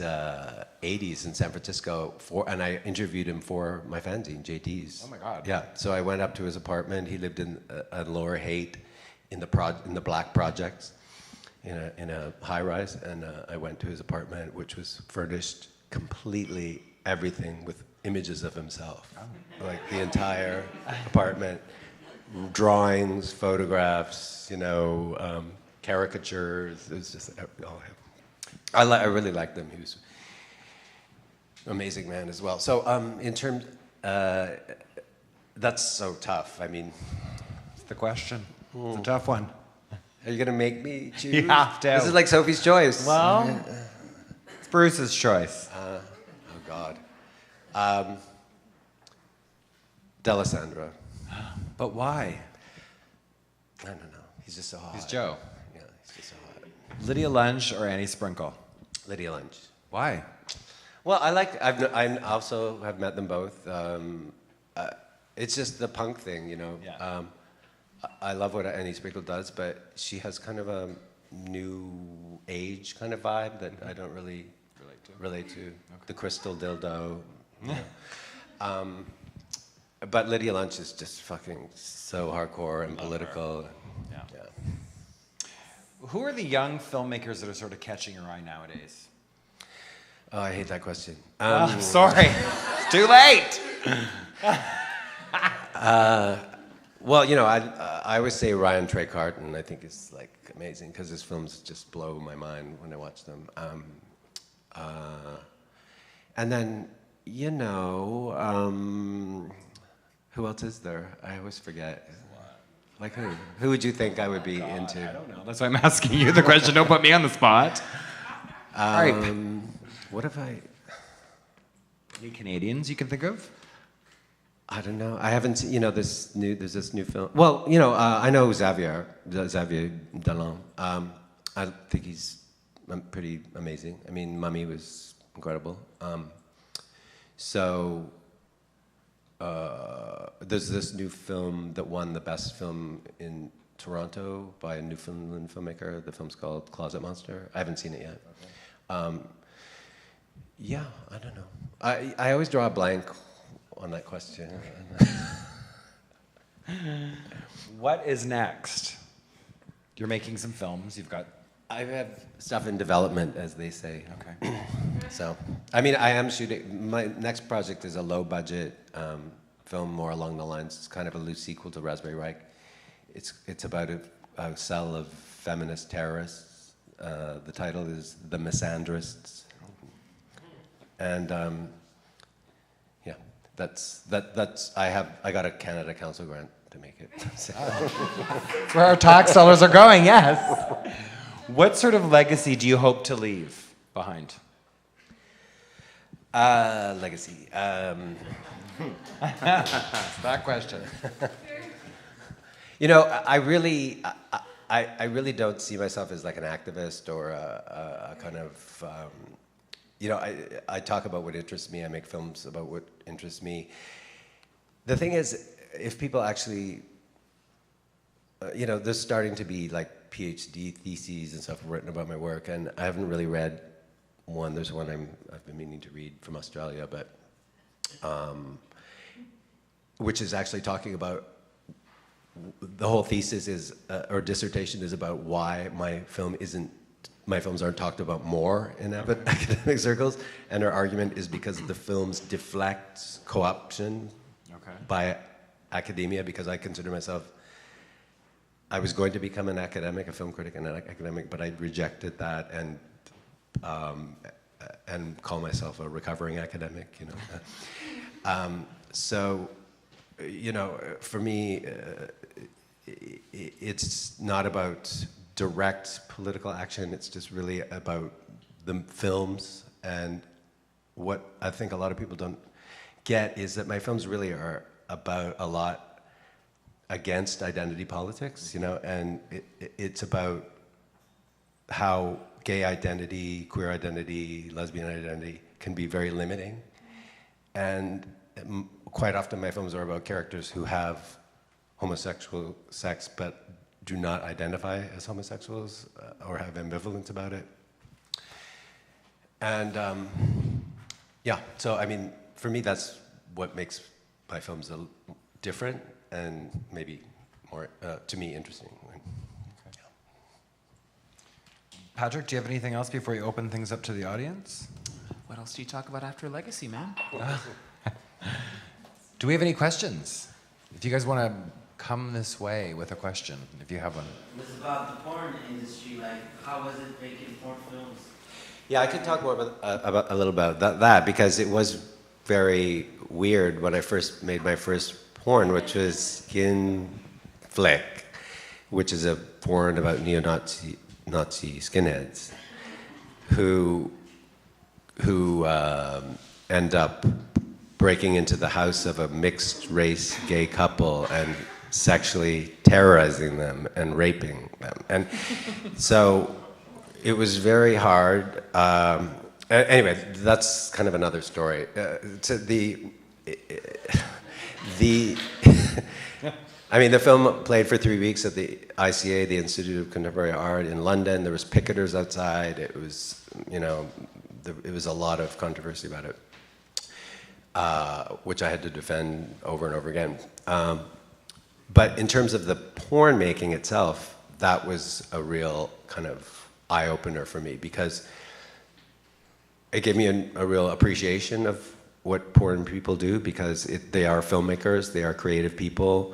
80s in San Francisco, and I interviewed him for my fanzine, JD's. Oh my God. Yeah, so I went up to his apartment. He lived in Lower Haight in the Black Projects in a high-rise, and I went to his apartment, which was furnished completely everything with images of himself. Like the entire apartment, drawings, photographs, caricatures. It was just all him. I really liked him. He was an amazing man as well. So in terms, that's so tough. It's the question. It's a tough one. Are you gonna make me choose? You have to. This is like Sophie's Choice. Well, it's Bruce's choice. Oh God. D'Alessandro. But why? I don't know. He's just so hot. He's Joe. Yeah, he's just so hot. Lydia Lunch or Annie Sprinkle? Lydia Lunch. Why? Well, I also have met them both. It's just the punk thing, Yeah. I love what Annie Sprinkle does, but she has kind of a new age kind of vibe that I don't really relate to. Okay. The crystal dildo. But Lydia Lunch is just fucking so hardcore and political. Yeah. Yeah. Who are the young filmmakers that are sort of catching your eye nowadays? Oh, I hate that question. I'm sorry. It's too late. Well, I always say Ryan Trey Carton. I think is like amazing because his films just blow my mind when I watch them. And then, who else is there? I always forget. Like who? Who would you think I would be into? I don't know. That's why I'm asking you the question. Don't put me on the spot. All right. What if I? Any Canadians you can think of? I don't know. I haven't seen. There's this new film. Well, I know Xavier Dolan. I think he's pretty amazing. Mummy was incredible. There's this new film that won the best film in Toronto by a Newfoundland filmmaker. The film's called Closet Monster. I haven't seen it yet. Okay. Yeah, I don't know. I always draw a blank on that question. What is next? You're making some films. You've got... I have stuff in development, as they say. Okay. So, I am shooting. My next project is a low-budget film, more along the lines. It's kind of a loose sequel to Raspberry Reich. It's about a cell of feminist terrorists. The title is The Misandrists, and yeah, that's I got a Canada Council grant to make it. So. Where our tax dollars are going, yes. What sort of legacy do you hope to leave behind? Legacy. That question. I really don't see myself as like an activist or a kind of, I talk about what interests me. I make films about what interests me. The thing is, if people actually, there's starting to be like PhD theses and stuff written about my work, and I haven't really read one. There's one I've been meaning to read from Australia, but which is actually talking about the whole thesis is or dissertation is about why my films aren't talked about more in academic circles, and our argument is because the films deflect co-option by academia. Because I consider myself, I was going to become an academic, a film critic and an academic, but I rejected that and call myself a recovering academic. So, for me, it's not about direct political action. It's just really about the films. And what I think a lot of people don't get is that my films really are about a lot against identity politics, you know, and it's about how gay identity, queer identity, lesbian identity can be very limiting. And quite often my films are about characters who have homosexual sex but do not identify as homosexuals or have ambivalence about it. And yeah, so I mean, for me, that's what makes my films different and maybe more, to me, interesting. Patrick, do you have anything else before you open things up to the audience? What else do you talk about after Legacy, man? Do we have any questions? If you guys want to come this way with a question, if you have one. It was about the porn industry. Like, how was it making porn films? Yeah, I could talk more about a little about that because it was very weird when I first made my first porn, which was Skin Flick, which is a porn about Nazi skinheads who end up breaking into the house of a mixed race gay couple and sexually terrorizing them and raping them. And so it was very hard. Anyway, that's kind of another story. I mean, the film played for 3 weeks at the ICA, the Institute of Contemporary Art in London. There was picketers outside. It was, you know, it was a lot of controversy about it, which I had to defend over and over again. But in terms of the porn making itself, that was a real kind of eye-opener for me because it gave me a real appreciation of what porn people do because they are filmmakers, they are creative people.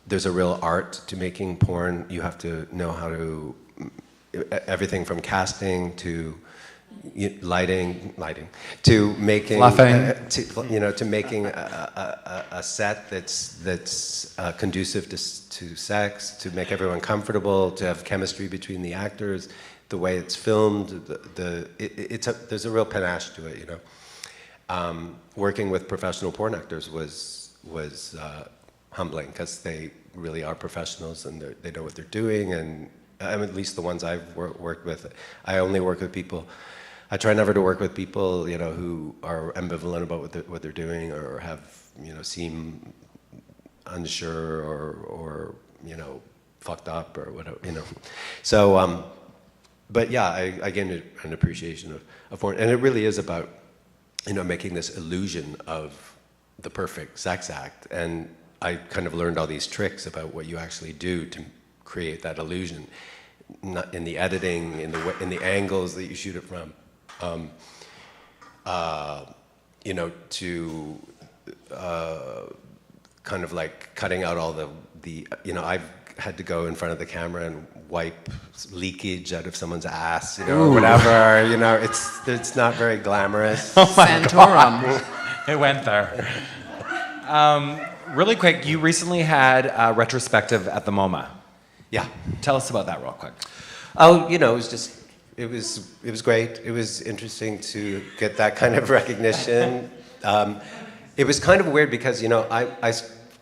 There's a real art to making porn. You have to know how to, everything from casting to lighting, to making, to making a set that's conducive to sex, to make everyone comfortable, to have chemistry between the actors, the way it's filmed. There's a real panache to it, you know. Working with professional porn actors was humbling because they really are professionals and they know what they're doing, and at least the ones I've worked with, I only work with people. I try never to work with people, you know, who are ambivalent about what they're doing or have, you know, seem unsure or you know, fucked up or whatever, you know. So, but yeah, I gained an appreciation of porn, and it really is about, you know, making this illusion of the perfect sex act. And I kind of learned all these tricks about what you actually do to create that illusion, not in the editing, in the angles that you shoot it from, you know, to kind of like cutting out all the you know, I've had to go in front of the camera and wipe leakage out of someone's ass, you know, or whatever. You know, it's not very glamorous. Oh my Santorum. God. It went there. Really quick, you recently had a retrospective at the MoMA. Yeah. Tell us about that real quick. Oh, you know, it was great. It was interesting to get that kind of recognition. It was kind of weird because, you know, I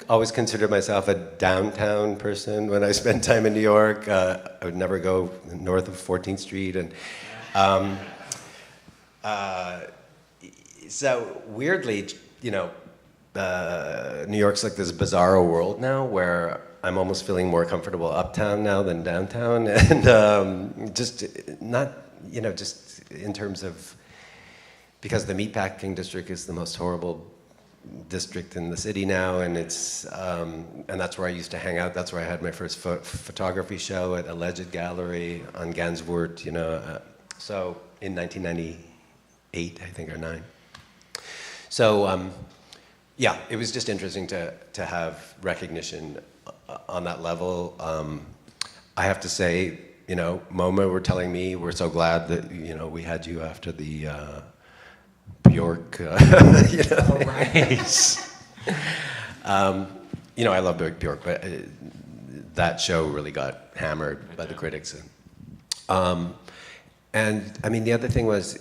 always considered myself a downtown person when I spent time in New York. I would never go north of 14th Street. And so weirdly, you know, New York's like this bizarro world now where I'm almost feeling more comfortable uptown now than downtown. And just not, you know, just in terms of, because the meatpacking district is the most horrible district in the city now, and it's and that's where I used to hang out. That's where I had my first photography show at Alleged Gallery on Gansevoort, you know. So in 1998, I think, or 9. So yeah, it was just interesting to have recognition on that level. I have to say, you know, MoMA were telling me we're so glad that, you know, we had you after the Bjork, you know. Oh, right. You know, I love Bjork, but that show really got hammered by the critics. And I mean, the other thing was,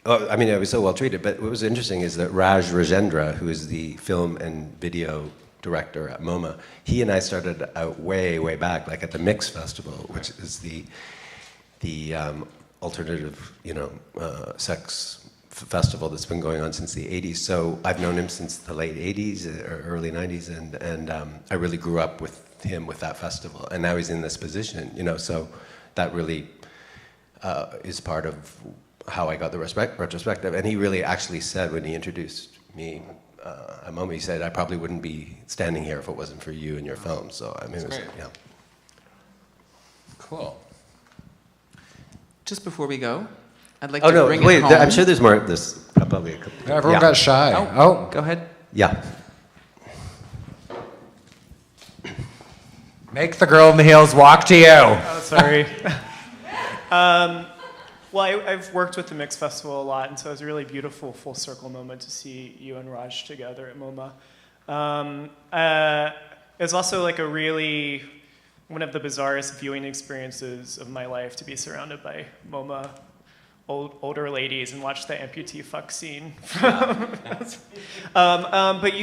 Oh, I mean, I was so well treated. But what was interesting is that Raj Rajendra, who is the film and video director at MoMA, he and I started out way, way back, like at the Mix Festival, which is the alternative, sex festival that's been going on since the 80s. So I've known him since the late 80s or early 90s, and I really grew up with him with that festival. And now he's in this position, so that really is part of how I got the retrospective. And he really actually said when he introduced me at MoMA, he said, I probably wouldn't be standing here if it wasn't for you and your film. So, I mean, yeah. Cool. Just before we go, I'd like to bring it home. I'm sure there's more. There's probably a couple. Everyone got shy. Oh, go ahead. Yeah. Make the girl in the heels walk to you. Oh, sorry. Well, I've worked with the Mix Festival a lot, and so it was a really beautiful full circle moment to see you and Raj together at MoMA. It was also like one of the bizarrest viewing experiences of my life to be surrounded by MoMA older ladies and watch the amputee fuck scene. But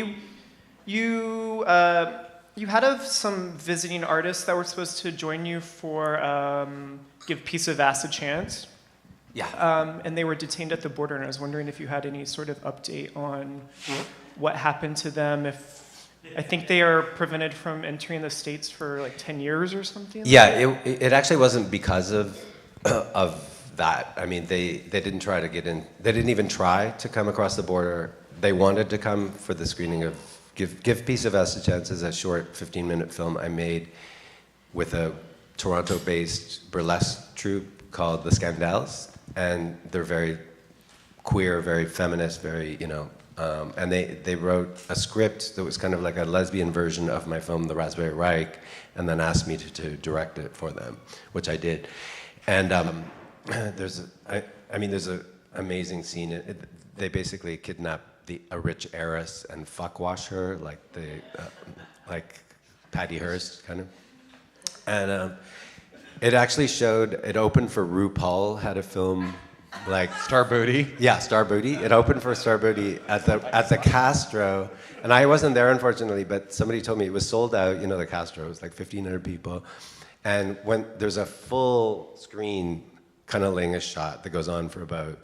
you had some visiting artists that were supposed to join you for Give Piece of Ass a Chance. Yeah. And they were detained at the border, and I was wondering if you had any sort of update on what happened to them. I think they are prevented from entering the States for like 10 years or something. Yeah, it actually wasn't because of that. I mean, they didn't try to get in. They didn't even try to come across the border. They wanted to come for the screening of Give Piece of Us a Chance is a short 15-minute film I made with a Toronto-based burlesque troupe called The Scandals. And they're very queer, very feminist, very, and they wrote a script that was kind of like a lesbian version of my film, The Raspberry Reich, and then asked me to direct it for them, which I did. And there's an amazing scene. They basically kidnap a rich heiress and fuckwash her, like Patty Hearst, kind of. And it actually it opened for RuPaul, had a film like Star Booty. Yeah, Star Booty. It opened for Star Booty at the Castro, and I wasn't there unfortunately, but somebody told me it was sold out. The Castro, it was like 1,500 people, and when there's a full screen cunnilingus shot that goes on for about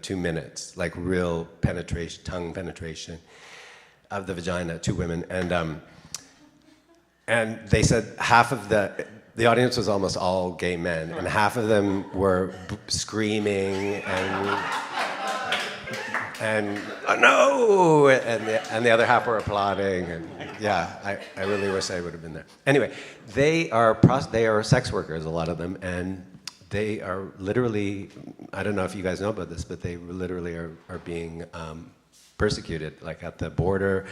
2 minutes, like real penetration, tongue penetration of the vagina, 2 women, and they said half of the audience was almost all gay men, and half of them were screaming and oh, no, and the other half were applauding, and yeah, I really wish I would have been there. Anyway, they are sex workers, a lot of them, and they are literally, I don't know if you guys know about this, but they literally are being persecuted, like at the border.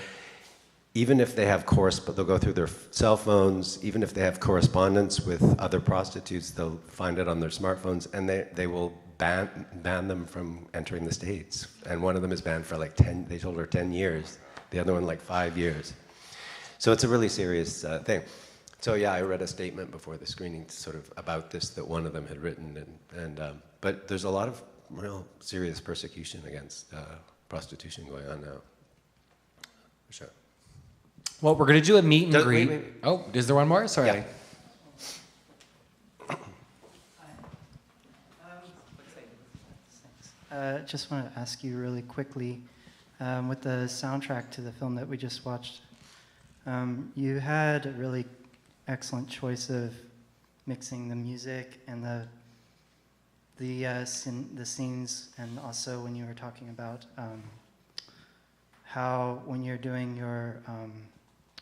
Even if they have they'll go through their cell phones. Even if they have correspondence with other prostitutes, they'll find it on their smartphones, and they will ban them from entering the States. And one of them is banned for like 10. They told her 10 years. The other one like 5 years. So it's a really serious thing. So yeah, I read a statement before the screening, sort of about this that one of them had written, but there's a lot of real serious persecution against prostitution going on now. For sure. Well, we're going to do a meet and greet. Wait. Oh, is there one more? Sorry. Yeah. Just want to ask you really quickly, with the soundtrack to the film that we just watched, you had a really excellent choice of mixing the music and the scenes, and also when you were talking about how when you're doing your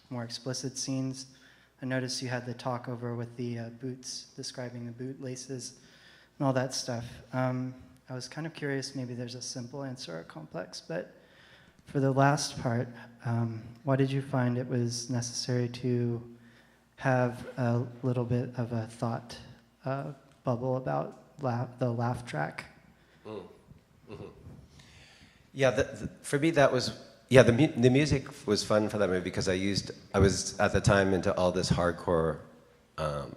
more explicit scenes, I noticed you had the talk over with the boots, describing the boot laces and all that stuff. I was kind of curious, maybe there's a simple answer or complex, but for the last part, why did you find it was necessary to have a little bit of a thought bubble about the laugh track? Mm-hmm. Yeah, for me that was, yeah, the music was fun for that movie because I was at the time into all this hardcore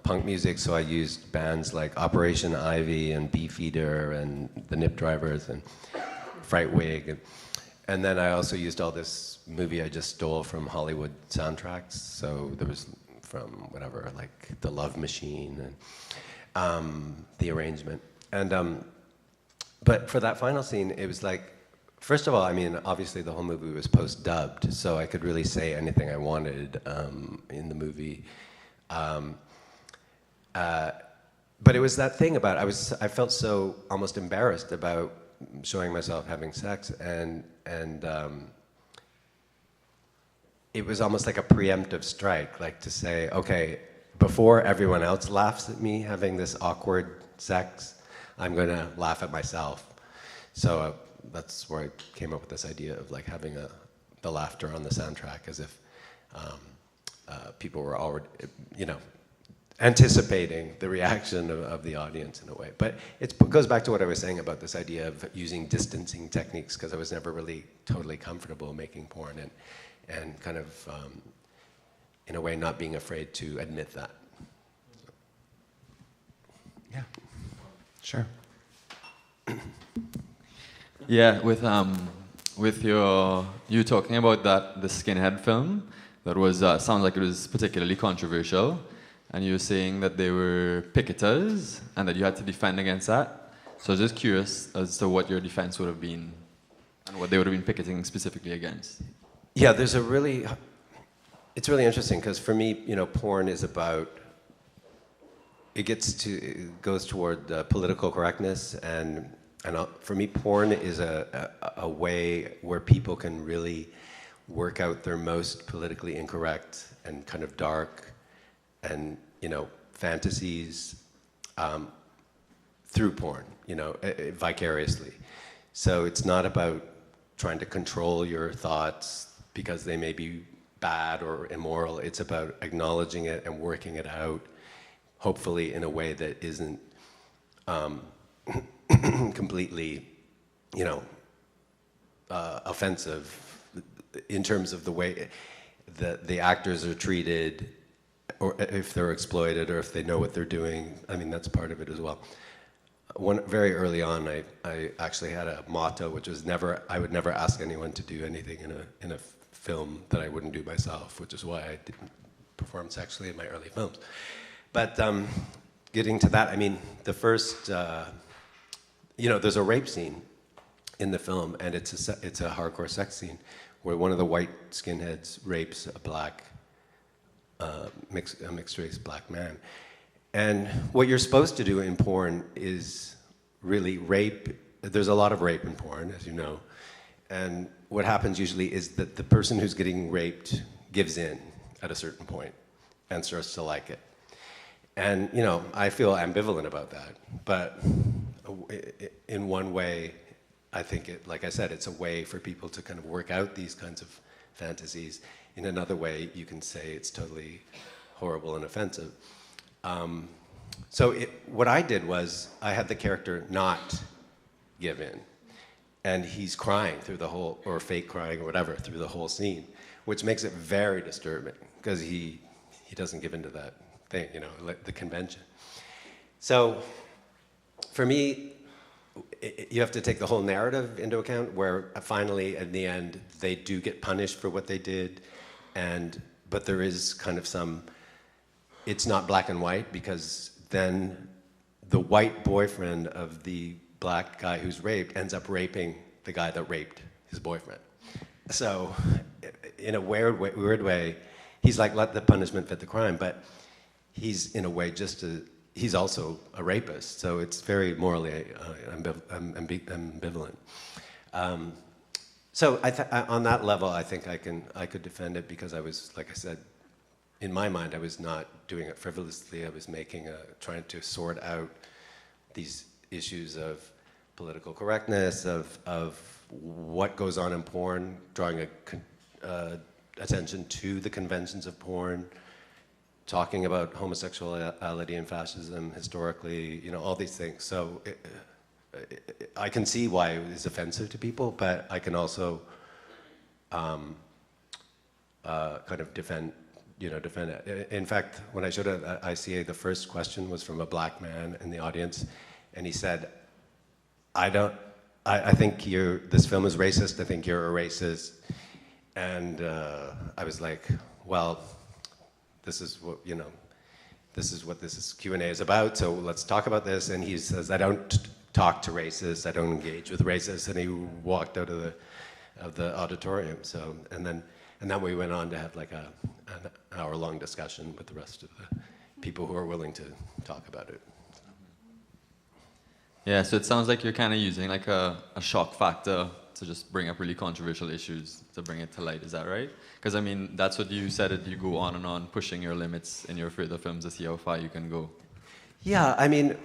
punk music, so I used bands like Operation Ivy and Beefeater and the Nip Drivers and Fright Wig. And then I also used all this movie I just stole from Hollywood soundtracks. So there was from whatever, like The Love Machine and The Arrangement. And but for that final scene, it was like, first of all, I mean, obviously the whole movie was post-dubbed, so I could really say anything I wanted in the movie. But it was that thing about, I felt so almost embarrassed about showing myself having sex, and it was almost like a preemptive strike, like to say, okay, before everyone else laughs at me having this awkward sex, I'm gonna laugh at myself. So that's where I came up with this idea of like having the laughter on the soundtrack, as if people were already, you know, anticipating the reaction of the audience in a way. But it goes back to what I was saying about this idea of using distancing techniques, because I was never really totally comfortable making porn, and kind of, in a way, not being afraid to admit that. So. Yeah, sure. Yeah, with you talking about the skinhead film, that was sounds like it was particularly controversial. And you were saying that they were picketers and that you had to defend against that. So I was just curious as to what your defense would have been and what they would have been picketing specifically against. Yeah, it's really interesting, because for me, you know, porn is about, it goes toward political correctness, and for me, porn is a way where people can really work out their most politically incorrect and kind of dark and, you know, fantasies through porn, you know, vicariously. So it's not about trying to control your thoughts because they may be bad or immoral. It's about acknowledging it and working it out, hopefully in a way that isn't completely, you know, offensive in terms of the way that the actors are treated, or if they're exploited, or if they know what they're doing. I mean, that's part of it as well. Very early on, I actually had a motto, which was I would never ask anyone to do anything in a film that I wouldn't do myself, which is why I didn't perform sexually in my early films. But getting to that, I mean, the first, you know, there's a rape scene in the film, and it's a hardcore sex scene where one of the white skinheads rapes a black, mixed-race black man. And what you're supposed to do in porn is really rape. There's a lot of rape in porn, as you know. And what happens usually is that the person who's getting raped gives in at a certain point and starts to like it. And, you know, I feel ambivalent about that. But in one way, I think like I said, it's a way for people to kind of work out these kinds of fantasies. In another way, you can say it's totally horrible and offensive. So what I did was I had the character not give in. And he's crying through the whole, or fake crying or whatever, through the whole scene, which makes it very disturbing, because he doesn't give into that thing, you know, like the convention. So for me, you have to take the whole narrative into account, where finally, in the end, they do get punished for what they did, but there is kind of it's not black and white, because then the white boyfriend of the black guy who's raped ends up raping the guy that raped his boyfriend. So in a weird way, he's like, let the punishment fit the crime, but he's in a way he's also a rapist. So it's very morally ambivalent. So on that level, I think I could defend it, because I was, like I said, in my mind, I was not doing it frivolously. I was trying to sort out these issues of political correctness, of what goes on in porn, drawing attention to the conventions of porn, talking about homosexuality and fascism historically, you know, all these things. So I can see why it is offensive to people, but I can also kind of defend defend it. In fact, when I showed it at ICA, the first question was from a black man in the audience, and he said, I think this film is racist, I think you're a racist. And I was like, well, this is what this Q&A is about, so let's talk about this. And he says, I don't talk to racists, I don't engage with racists, and he walked out of the auditorium. So, and then we went on to have like an hour-long discussion with the rest of the people who are willing to talk about it. Yeah, so it sounds like you're kind of using like a shock factor to just bring up really controversial issues to bring it to light. Is that right? Because I mean, that's what you said. That you go on and on, pushing your limits in your further films to see how far you can go. Yeah, I mean,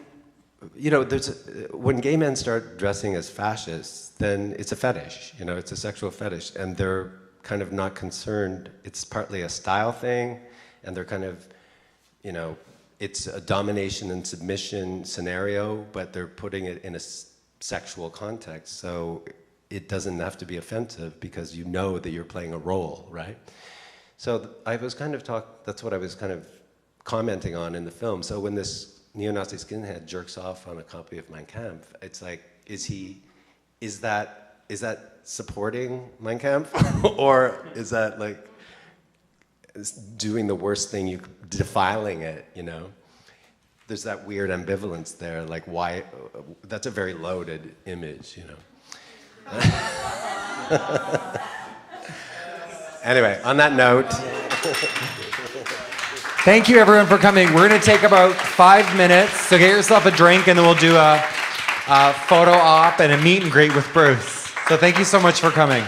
when gay men start dressing as fascists, then it's a fetish. It's a sexual fetish, and they're kind of not concerned. It's partly a style thing, and they're kind of, it's a domination and submission scenario, but they're putting it in a sexual context. So it doesn't have to be offensive because you know that you're playing a role, right? So I was kind of that's what I was kind of commenting on in the film. So when this neo-Nazi skinhead jerks off on a copy of Mein Kampf, it's like, is that supporting Mein Kampf? Or is that like doing the worst thing, defiling it, There's that weird ambivalence there, like why, that's a very loaded image, Anyway, on that note. Thank you everyone for coming. We're gonna take about 5 minutes, so get yourself a drink and then we'll do a photo op and a meet and greet with Bruce. So thank you so much for coming.